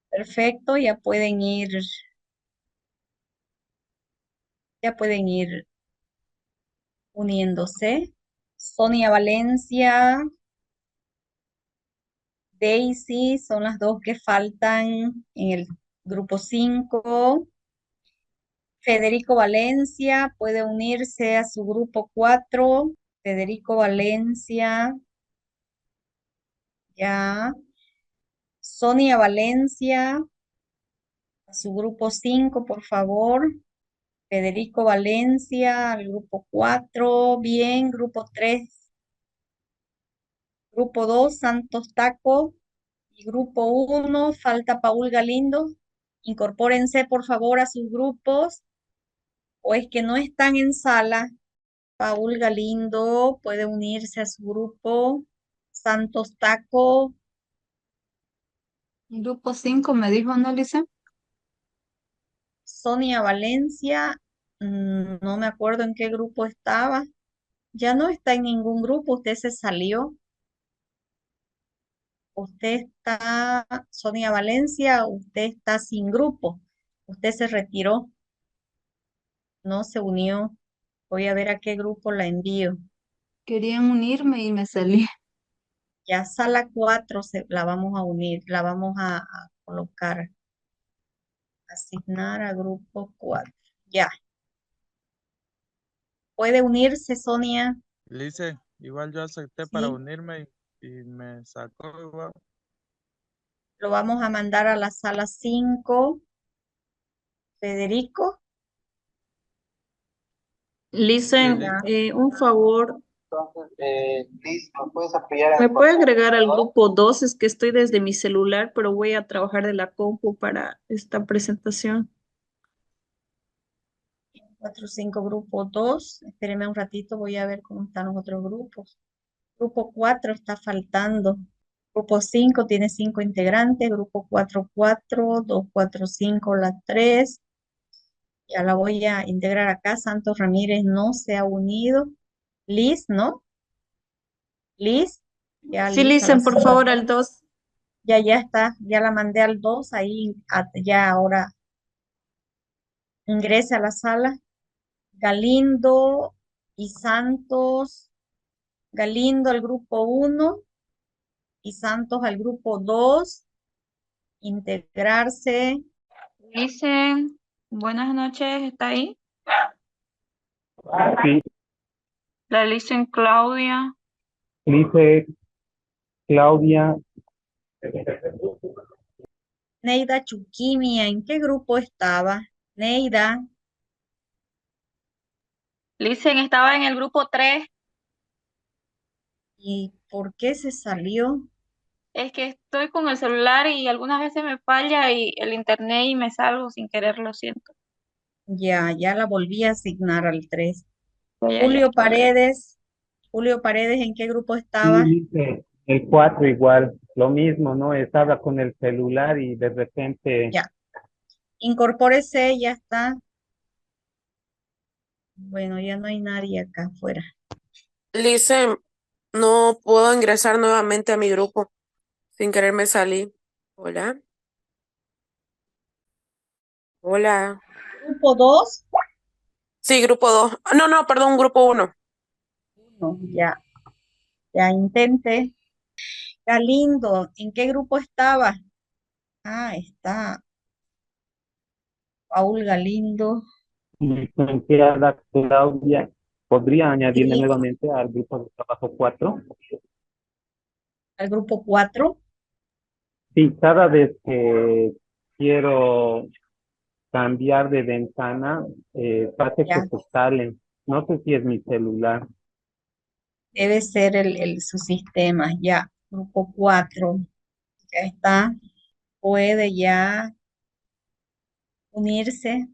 Perfecto, ya pueden ir uniéndose. Sonia Valencia, Daisy, son las dos que faltan en el grupo 5. Federico Valencia puede unirse a su grupo 4. Federico Valencia, ya. Sonia Valencia, a su grupo 5, por favor. Federico Valencia, al grupo 4. Bien, grupo 3. Grupo 2, Santos Taco. Y grupo 1, falta Paul Galindo. Incorpórense, por favor, a sus grupos. O es que no están en sala. Paul Galindo puede unirse a su grupo. Santos Taco, Grupo 5 me dijo, ¿no, Licen? Sonia Valencia, no me acuerdo en qué grupo estaba. Ya no está en ningún grupo, usted se salió. Usted está, Sonia Valencia, usted está sin grupo. Usted se retiró, no se unió. Voy a ver a qué grupo la envío. Querían unirme y me salí. Ya sala 4 la vamos a unir, la vamos a colocar, asignar a grupo 4. Ya, puede unirse, Sonia. Lice, igual yo acepté para Sí, unirme y me sacó igual. lo vamos a mandar a la sala 5. Federico, Sí, Licen, listo. ya. un favor, Entonces, Liz, ¿me puedes apoyar a ¿me puede encontrar agregar al todo? grupo 2? Es que estoy desde mi celular, pero voy a trabajar de la compu para esta presentación. 4, 5, grupo 2. Espéreme un ratito, voy a ver cómo están los otros grupos. Grupo 4 está faltando. Grupo 5 tiene 5 integrantes. Grupo 4, 4, 2, 4, 5, la 3. Ya la voy a integrar acá. Santos Ramírez no se ha unido. Liz, ¿no? Liz, ya Sí, Liz a la Licen, por sala favor, al 2. 2. Ya está, ya la mandé al 2. Ahí ya ahora ingrese a la sala. Galindo y Santos. Galindo al grupo 1 y Santos al grupo 2. Integrarse. Dicen, buenas noches, ¿está ahí? Sí, La dicen Claudia. dice Claudia. Neida Chuquimia, ¿en qué grupo estaba? Neida, Dicen, estaba en el grupo 3. ¿y por qué se salió? Es que estoy con el celular y algunas veces me falla y el internet y me salgo sin querer, lo siento. Ya la volví a asignar al 3. Ya, Julio problema. Paredes, Julio Paredes, ¿en qué grupo Sí, estaba? dice el 4 igual, lo mismo, ¿no? Estaba con el celular y de repente, Ya, incorpórese, ya está. Bueno, ya no hay nadie acá afuera. Lice, no puedo ingresar nuevamente a mi grupo. Sin querer me salí. Hola, hola. Grupo 2, Sí, grupo 2. No, no, perdón, grupo 1. no, ya intenté. Galindo, ¿en qué grupo estaba? Ah, está Paul Galindo. Licenciada Claudia, ¿podría añadirme Sí, nuevamente al grupo de trabajo 4? al grupo 4. Sí, cada vez que quiero cambiar de ventana, parece que Ya, se salen. No sé si es mi celular. debe ser su sistema. Ya, grupo 4. Ya está. Puede ya unirse.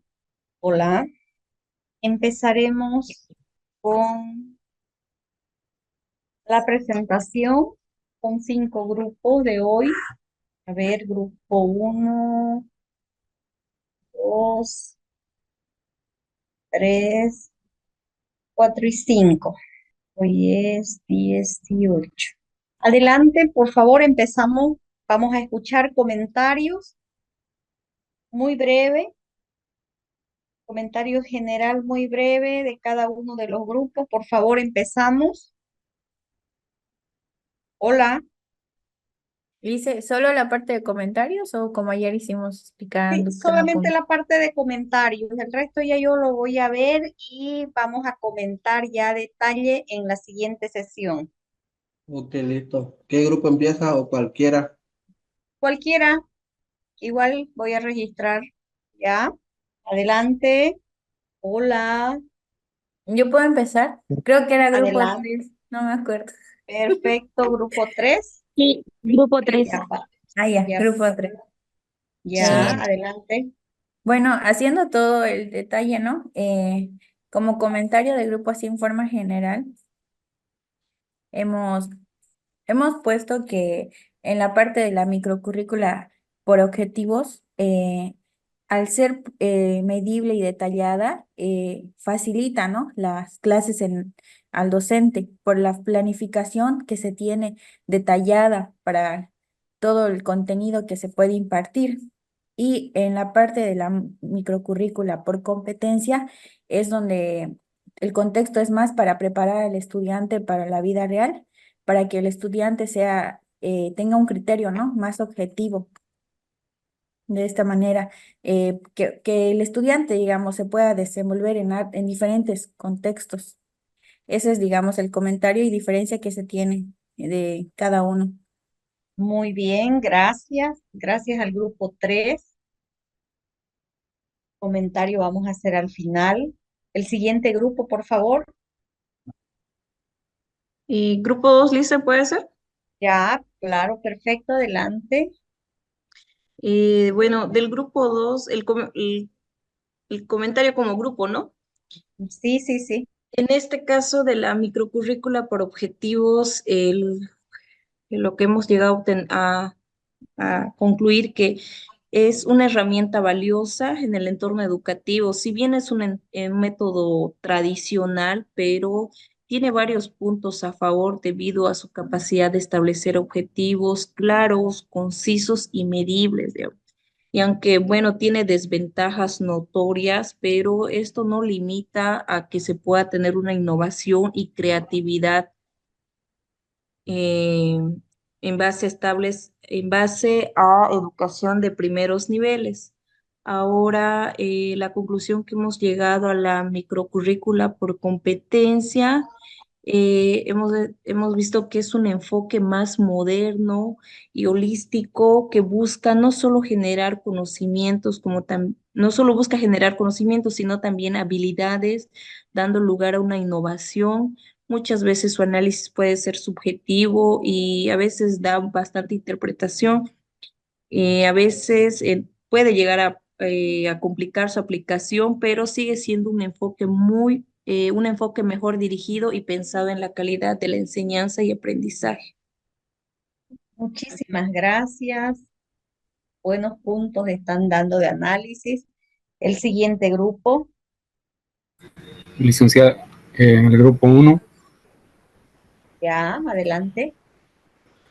Hola. Empezaremos con la presentación con 5 grupos de hoy. A ver, grupo 1, 2, 3, 4 y 5. Hoy es 18. Adelante, por favor, empezamos. Vamos a escuchar comentarios muy breve, comentario general muy breve de cada uno de los grupos. Por favor, empezamos. Hola. Dice, ¿solo la parte de comentarios o como ayer hicimos Sí, explicando cada solamente punto? la parte de comentarios. El resto ya yo lo voy a ver y vamos a comentar ya a detalle en la siguiente sesión. Ok, listo. ¿Qué grupo empieza o cualquiera? Cualquiera, igual voy a registrar. ¿Ya? Adelante. Hola. ¿Yo puedo empezar? Creo que era grupo Adelante. 3, no me acuerdo. Perfecto. Grupo 3. Sí, grupo 3. Ya, Ah, ya, ya, grupo 3. ya, adelante. Bueno, haciendo todo el detalle, ¿no? Como comentario del grupo así en forma general, hemos hemos puesto que en la parte de la microcurrícula por objetivos, al ser medible y detallada, facilita, ¿no? Las clases al docente por la planificación que se tiene detallada para todo el contenido que se puede impartir. Y en la parte de la microcurrícula por competencia es donde el contexto es más para preparar al estudiante para la vida real, para que el estudiante tenga un criterio, ¿no? Más objetivo. De esta manera, que el estudiante, digamos, se pueda desenvolver en diferentes contextos. Ese es, digamos, el comentario y diferencia que se tiene de cada uno. Muy bien, gracias. Gracias al grupo 3. Comentario vamos a hacer al final. El siguiente grupo, por favor. ¿Y grupo 2, Lice, puede ser? Ya, claro, perfecto, adelante. Bueno, del grupo 2, el comentario como grupo, ¿no? Sí, sí, sí. En este caso de la microcurrícula por objetivos, lo que hemos llegado a concluir que es una herramienta valiosa en el entorno educativo, si bien es un método tradicional, pero tiene varios puntos a favor debido a su capacidad de establecer objetivos claros, concisos y medibles, digamos. Y aunque, bueno, tiene desventajas notorias, pero esto no limita a que se pueda tener una innovación y creatividad eh, en base a educación de primeros niveles. Ahora, la conclusión que hemos llegado a la microcurrícula por competencia, hemos visto que es un enfoque más moderno y holístico que busca no solo generar conocimientos, no solo busca generar conocimientos, sino también habilidades, dando lugar a una innovación. Muchas veces su análisis puede ser subjetivo y a veces da bastante interpretación. A veces puede llegar a complicar su aplicación, pero sigue siendo un enfoque mejor dirigido y pensado en la calidad de la enseñanza y aprendizaje. Muchísimas gracias. Buenos puntos están dando de análisis. El siguiente grupo. Licenciada, en el grupo 1, Ya, adelante.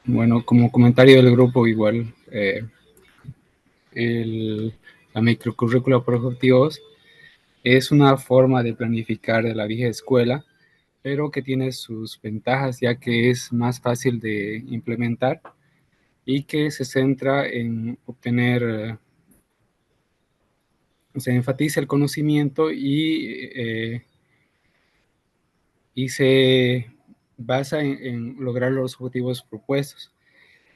bueno, como comentario del grupo igual, la microcurrícula por objetivos es una forma de planificar de la vieja escuela, pero que tiene sus ventajas ya que es más fácil de implementar y que se centra en obtener se enfatiza el conocimiento y se basa en lograr los objetivos propuestos.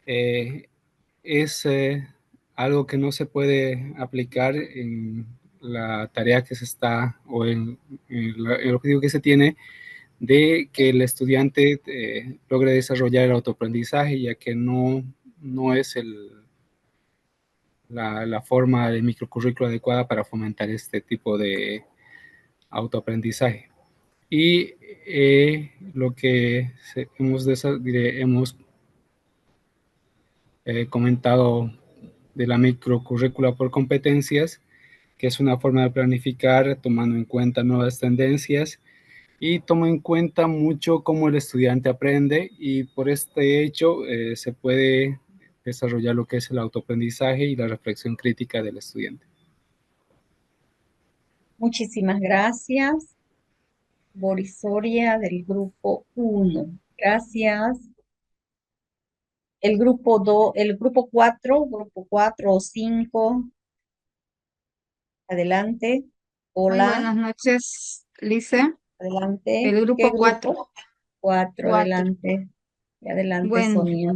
Es algo que no se puede aplicar en la tarea que se está, o en el objetivo que se tiene de que el estudiante logre desarrollar el autoaprendizaje, ya que no es la forma de microcurrículo adecuada para fomentar este tipo de autoaprendizaje. Y lo que hemos comentado de la microcurrícula por competencias, que es una forma de planificar tomando en cuenta nuevas tendencias y toma en cuenta mucho cómo el estudiante aprende, y por este hecho se puede desarrollar lo que es el autoaprendizaje y la reflexión crítica del estudiante. Muchísimas gracias, Boris Soria, del grupo 1. Gracias. El grupo 2, el grupo 4 o 5. Adelante. Muy Hola, buenas noches, Lice. adelante. El ¿Qué grupo grupo? 4. 4, 4. adelante. Adelante, Bueno, Sonia.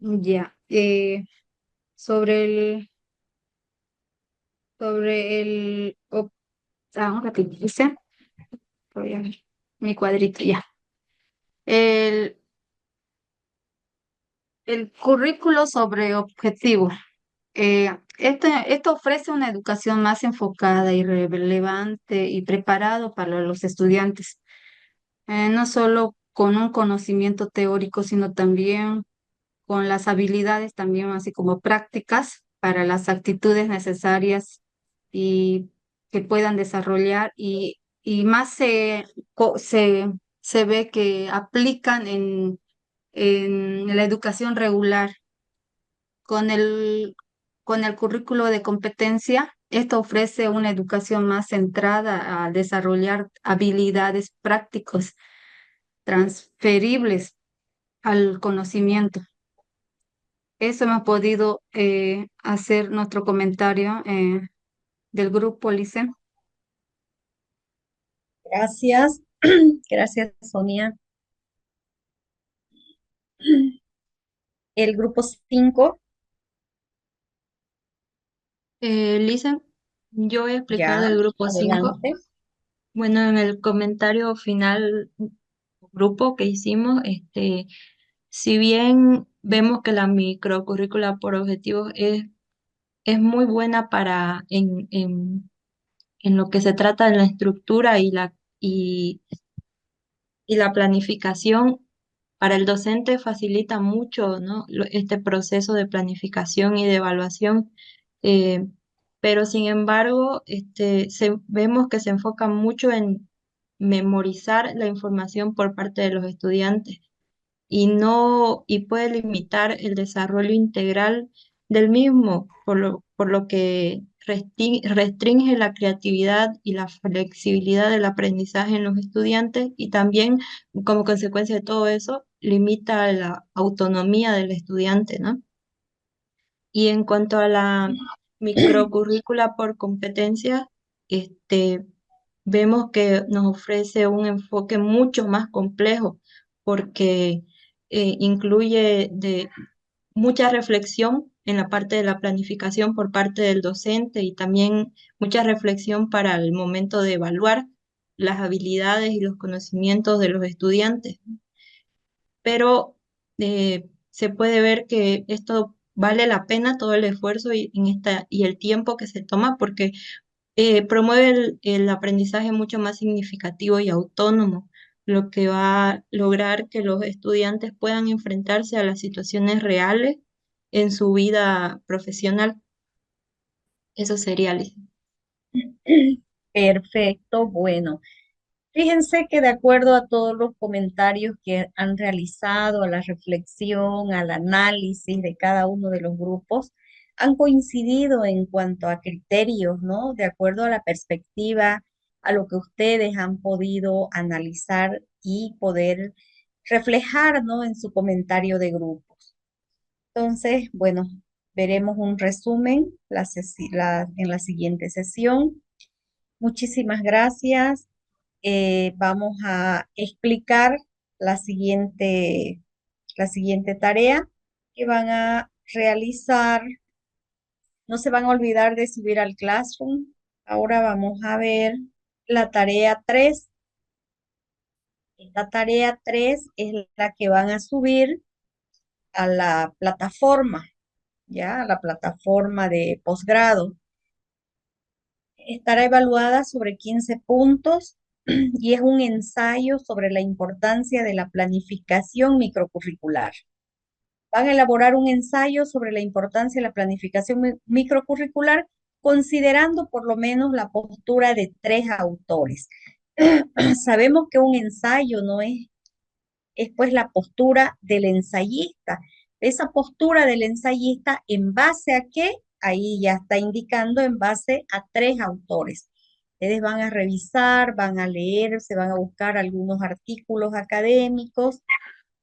ya. Sobre el, un ratito, Lice. Voy a ver mi cuadrito, ya. El, el currículo sobre objetivos. Esto ofrece una educación más enfocada y relevante y preparado para los estudiantes, no solo con un conocimiento teórico, sino también con las habilidades también así como prácticas para las actitudes necesarias y que puedan desarrollar y más se ve que aplican en la educación regular con con el currículo de competencia. Esto ofrece una educación más centrada a desarrollar habilidades prácticas transferibles al conocimiento. Eso hemos podido hacer nuestro comentario del grupo, Lice. Gracias. Gracias, Sonia. El grupo 5. Lice, yo voy a explicar Ya, del grupo 5. adelante. Bueno, en el comentario final grupo que hicimos, si bien vemos que la microcurrícula por objetivos es muy buena para en lo que se trata de la estructura y la planificación, para el docente facilita mucho, ¿no? Este proceso de planificación y de evaluación, eh, pero sin embargo, vemos que se enfoca mucho en memorizar la información por parte de los estudiantes y puede limitar el desarrollo integral del mismo, por lo que restringe la creatividad y la flexibilidad del aprendizaje en los estudiantes, y también como consecuencia de todo eso limita la autonomía del estudiante, ¿no? Y en cuanto a la microcurrícula por competencia, vemos que nos ofrece un enfoque mucho más complejo, porque incluye mucha reflexión en la parte de la planificación por parte del docente, y también mucha reflexión para el momento de evaluar las habilidades y los conocimientos de los estudiantes. Pero se puede ver que esto vale la pena todo el esfuerzo y el tiempo que se toma, porque promueve el aprendizaje mucho más significativo y autónomo, lo que va a lograr que los estudiantes puedan enfrentarse a las situaciones reales en su vida profesional. Eso sería, Liz. Perfecto, bueno. Fíjense que de acuerdo a todos los comentarios que han realizado, a la reflexión, al análisis de cada uno de los grupos, han coincidido en cuanto a criterios, ¿no? De acuerdo a la perspectiva, a lo que ustedes han podido analizar y poder reflejar, ¿no? En su comentario de grupos. Entonces, bueno, veremos un resumen en la siguiente sesión. Muchísimas gracias. Vamos a explicar la la siguiente tarea que van a realizar. No se van a olvidar de subir al Classroom. Ahora vamos a ver la tarea 3. Esta tarea 3 es la que van a subir a la plataforma, ¿ya? A la plataforma de posgrado. Estará evaluada sobre 15 puntos y es un ensayo sobre la importancia de la planificación microcurricular. Van a elaborar un ensayo sobre la importancia de la planificación microcurricular considerando por lo menos la postura de 3 autores. Sabemos que un ensayo no es pues la postura del ensayista. Esa postura del ensayista, ¿en base a qué? Ahí ya está indicando en base a 3 autores. Ustedes van a revisar, van a leer, se van a buscar algunos artículos académicos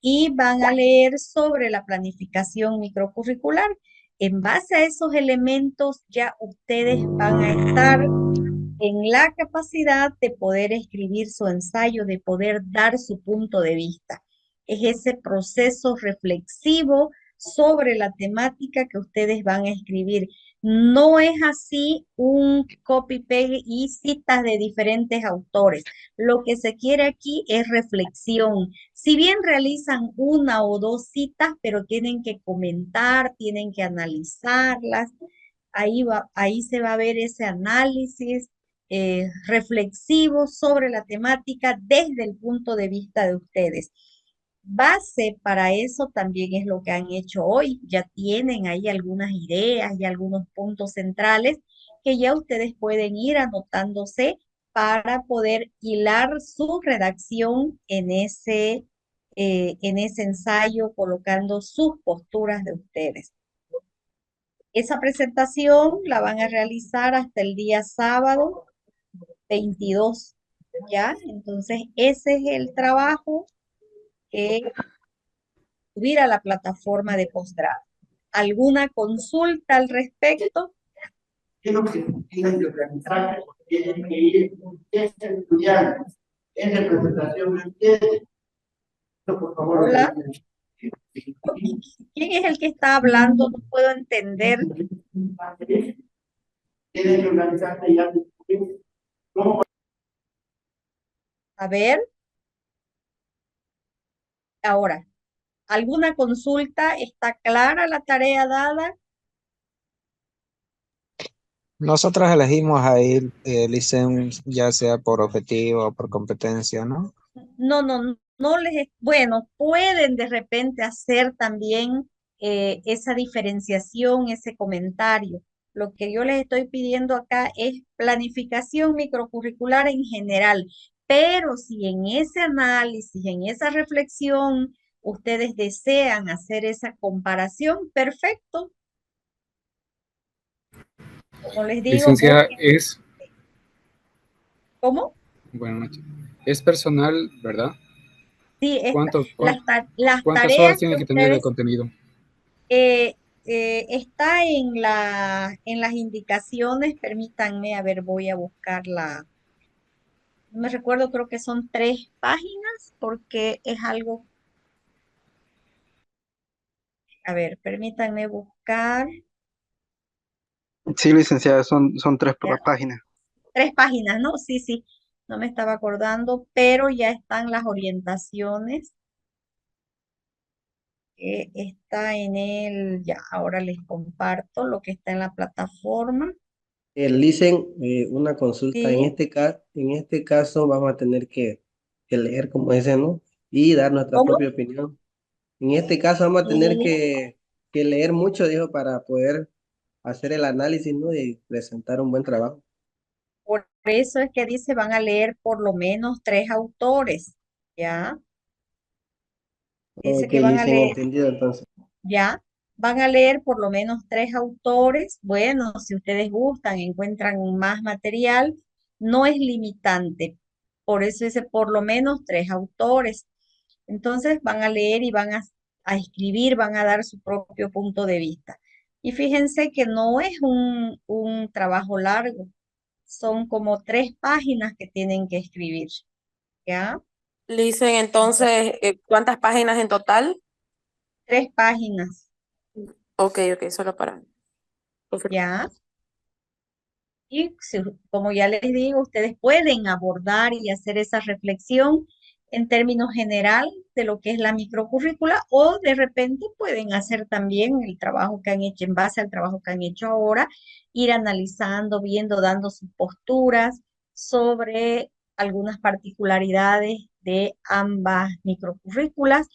y van a leer sobre la planificación microcurricular. En base a esos elementos ya ustedes van a estar en la capacidad de poder escribir su ensayo, de poder dar su punto de vista. Es ese proceso reflexivo sobre la temática que ustedes van a escribir. No es así un copy-paste y citas de diferentes autores. Lo que se quiere aquí es reflexión. Si bien realizan una o dos citas, pero tienen que comentar, tienen que analizarlas. Ahí se va a ver ese análisis reflexivo sobre la temática desde el punto de vista de ustedes. Base para eso también es lo que han hecho hoy. Ya tienen ahí algunas ideas y algunos puntos centrales que ya ustedes pueden ir anotándose para poder hilar su redacción en ese ensayo, colocando sus posturas de ustedes. Esa presentación la van a realizar hasta el día sábado 22, ¿ya? Entonces, ese es el trabajo que subir a la plataforma de posgrado. ¿Alguna consulta al respecto? Creo que tienen que organizar, tienen que ir estudiantes en representación de ustedes. Por favor. Hola. ¿Quién es el que está hablando? No puedo entender. Tienen que organizarse ya. ¿Cómo? A ver. Ahora, ¿alguna consulta? ¿Está clara la tarea dada? Nosotros elegimos ahí, Licen, ya sea por objetivo o por competencia, ¿no? No bueno, pueden de repente hacer también esa diferenciación, ese comentario. Lo que yo les estoy pidiendo acá es planificación microcurricular en general, pero si en ese análisis, en esa reflexión, ustedes desean hacer esa comparación, perfecto. Como les digo, Licenciada, es, ¿cómo? buenas noches, es personal, ¿verdad? Sí, ¿Cuántas tareas horas que tiene que tener de ustedes contenido? está en las indicaciones, permítanme, a ver, voy a buscarla. No me recuerdo, creo que son 3 páginas, porque es algo, a ver, permítanme buscar. Sí, licenciada, son 3 Ya, páginas. 3 páginas, ¿no? Sí, sí, no me estaba acordando, pero ya están las orientaciones. Que está ya, ahora les comparto lo que está en la plataforma. Licen, una consulta. Sí. En este caso vamos a tener que leer, como dicen, ¿no? Y dar nuestra ¿Cómo? propia opinión. En este caso vamos a tener Sí. que leer mucho, dijo, para poder hacer el análisis, ¿no? Y presentar un buen trabajo. Por eso es que dice van a leer por lo menos 3 autores, ¿ya? Dice Ok, que van a Licen, leer, entendido entonces. ¿ya? Van a leer por lo menos 3 autores. Bueno, si ustedes gustan, encuentran más material, no es limitante. Por eso dice por lo menos 3 autores. Entonces van a leer y van a escribir, van a dar su propio punto de vista. Y fíjense que no es un trabajo largo, son como 3 páginas que tienen que escribir, ¿ya? Listen, entonces, ¿cuántas páginas en total? 3 páginas, Ok, ok, solo para confirmar. ¿ya? Y como ya les digo, ustedes pueden abordar y hacer esa reflexión en términos general de lo que es la microcurrícula o de repente pueden hacer también el trabajo que han hecho en base al trabajo que han hecho ahora, ir analizando, viendo, dando sus posturas sobre algunas particularidades de ambas microcurrículas.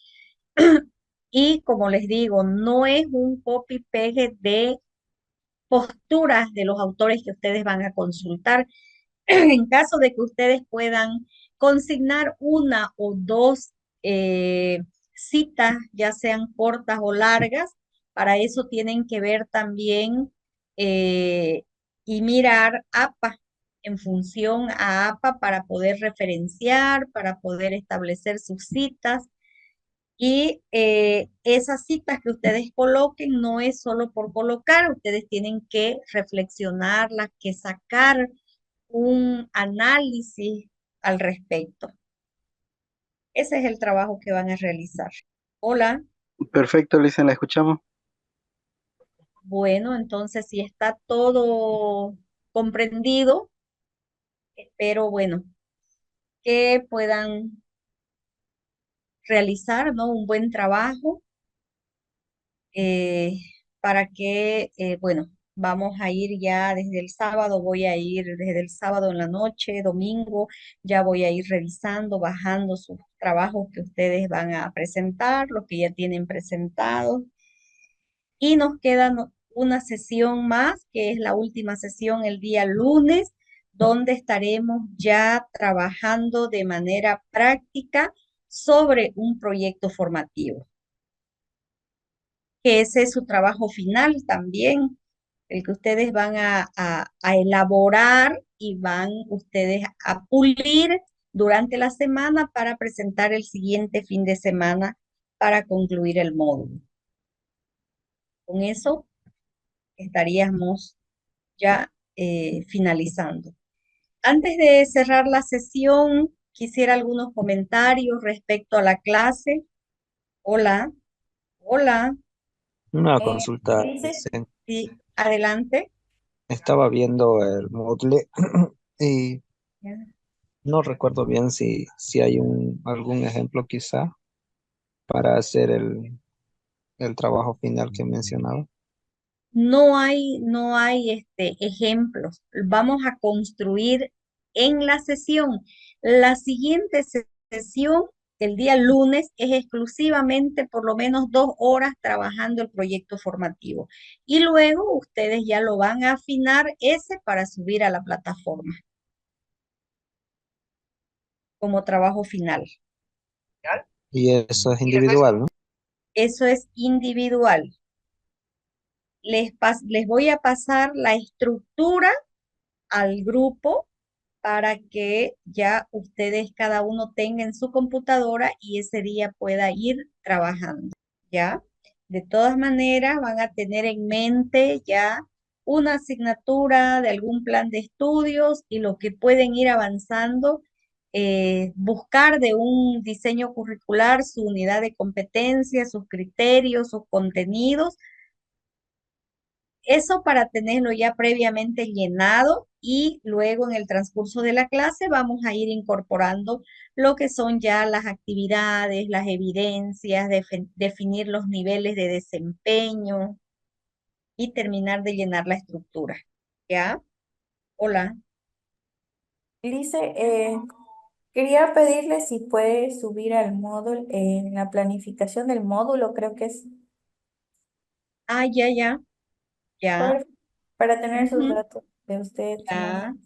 Y como les digo, no es un copy-pegue de posturas de los autores que ustedes van a consultar. En caso de que ustedes puedan consignar una o dos citas, ya sean cortas o largas, para eso tienen que ver también eh, y mirar APA en función a APA para poder referenciar, para poder establecer sus citas. Y esas citas que ustedes coloquen no es solo por colocar, ustedes tienen que reflexionarlas, que sacar un análisis al respecto. Ese es el trabajo que van a realizar. Hola, Perfecto, Lisa, la escuchamos. bueno, entonces si está todo comprendido, espero, bueno, que puedan realizar, ¿no? Un buen trabajo eh, para que, bueno, vamos a ir ya desde el sábado, voy a ir desde el sábado en la noche, domingo, ya voy a ir revisando, bajando sus trabajos que ustedes van a presentar, los que ya tienen presentados. Y nos queda una sesión más, que es la última sesión el día lunes, donde estaremos ya trabajando de manera práctica sobre un proyecto formativo, que ese es su trabajo final también, el que ustedes van a elaborar y van ustedes a pulir durante la semana para presentar el siguiente fin de semana para concluir el módulo. Con eso estaríamos ya finalizando. Antes de cerrar la sesión, quisiera algunos comentarios respecto a la clase. Hola, hola. Una consulta, Dice, dicen, sí, adelante. estaba viendo el Moodle y Ya. no recuerdo bien si hay algún ejemplo quizá para hacer el trabajo final que mencionaba. No hay ejemplos. Vamos a construir en la sesión. La siguiente sesión, el día lunes, es exclusivamente por lo menos 2 horas trabajando el proyecto formativo. Y luego ustedes ya lo van a afinar ese para subir a la plataforma como trabajo final. Y eso es individual, ¿no? Eso es individual. Les voy a pasar la estructura al grupo para que ya ustedes cada uno tenga en su computadora y ese día pueda ir trabajando, ¿ya? De todas maneras, van a tener en mente ya una asignatura de algún plan de estudios y lo que pueden ir avanzando, buscar de un diseño curricular su unidad de competencias, sus criterios, sus contenidos, eso para tenerlo ya previamente llenado y luego en el transcurso de la clase vamos a ir incorporando lo que son ya las actividades, las evidencias, definir los niveles de desempeño y terminar de llenar la estructura. ¿Ya? Hola. Lice, quería pedirle si puede subir al módulo, en la planificación del módulo, creo que es, Ah, ya. por- para tener sus Ujú, datos de usted también.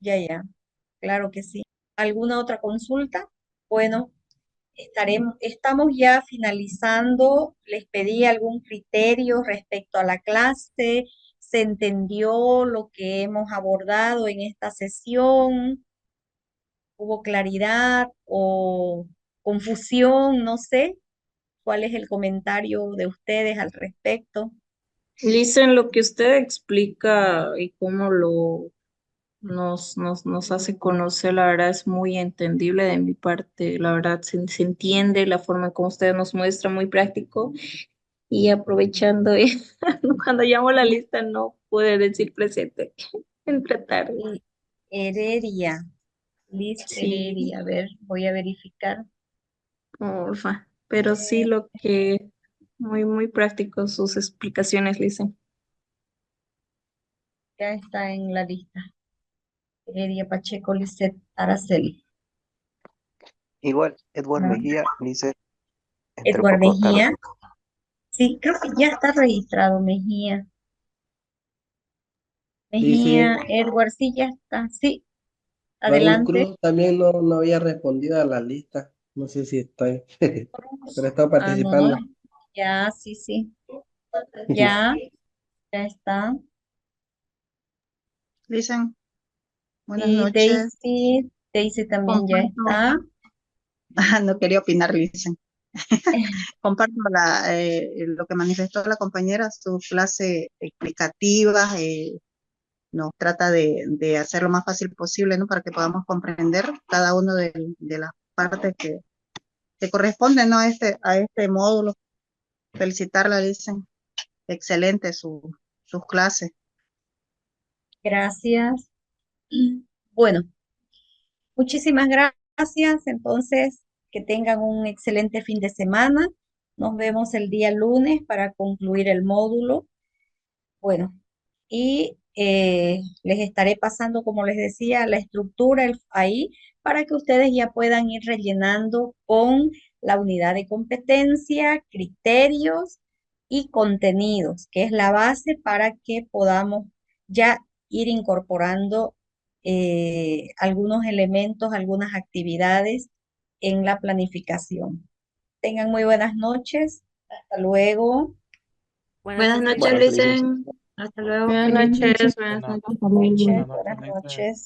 ya, ya. Claro que sí. ¿Alguna otra consulta? Bueno. Estamos ya finalizando. Les pedí algún criterio respecto a la clase. ¿Se entendió lo que hemos abordado en esta sesión? ¿Hubo claridad o confusión? No sé. ¿Cuál es el comentario de ustedes al respecto? Listen, lo que usted explica y cómo nos hace conocer, la verdad es muy entendible de mi parte, la verdad se entiende la forma en cómo usted nos muestra, muy práctico. Y aprovechando, cuando llamo la lista no pude decir presente, entré tarde. Y Heredia, Liz Sí, Heredia, a ver, voy a verificar. porfa. Pero sí lo que muy práctico sus explicaciones, Lisa. Ya está en la lista. Heredia Pacheco, Lisset Araceli. Igual, Edward Ah, Mejía, dice, entré un Edward poco tarde. Mejía. Sí, creo que ya está registrado Mejía. Sí, sí. Mejía, Edward, sí, ya está. Sí, Raúl adelante. Cruz también no había respondido a la lista. No sé si estoy, pero está Ah, no, participando. ya, sí, sí. Ya, ya está. Dicen, buenas Y noches. Daisy también ya Comparto, está. no quería opinar, dicen. Comparto lo que manifestó la compañera, su clase explicativa, nos trata de hacer lo más fácil posible, ¿no? Para que podamos comprender cada uno de las partes que corresponden, ¿no? A este módulo. Felicitarla, dicen. Excelente sus clases. Gracias. Bueno, muchísimas gracias. Entonces, que tengan un excelente fin de semana. Nos vemos el día lunes para concluir el módulo. Bueno, y les estaré pasando, como les decía, la estructura ahí para que ustedes ya puedan ir rellenando con la unidad de competencia, criterios y contenidos, que es la base para que podamos ya ir incorporando algunos elementos, algunas actividades en la planificación. Tengan muy buenas noches. Hasta luego. Buenas noches, Buenas noches. Lisen. Hasta luego. Buenas Feliz noche. noches, buenas noches. Buenas Buenas noches. noches, Buenas Lisa. noches.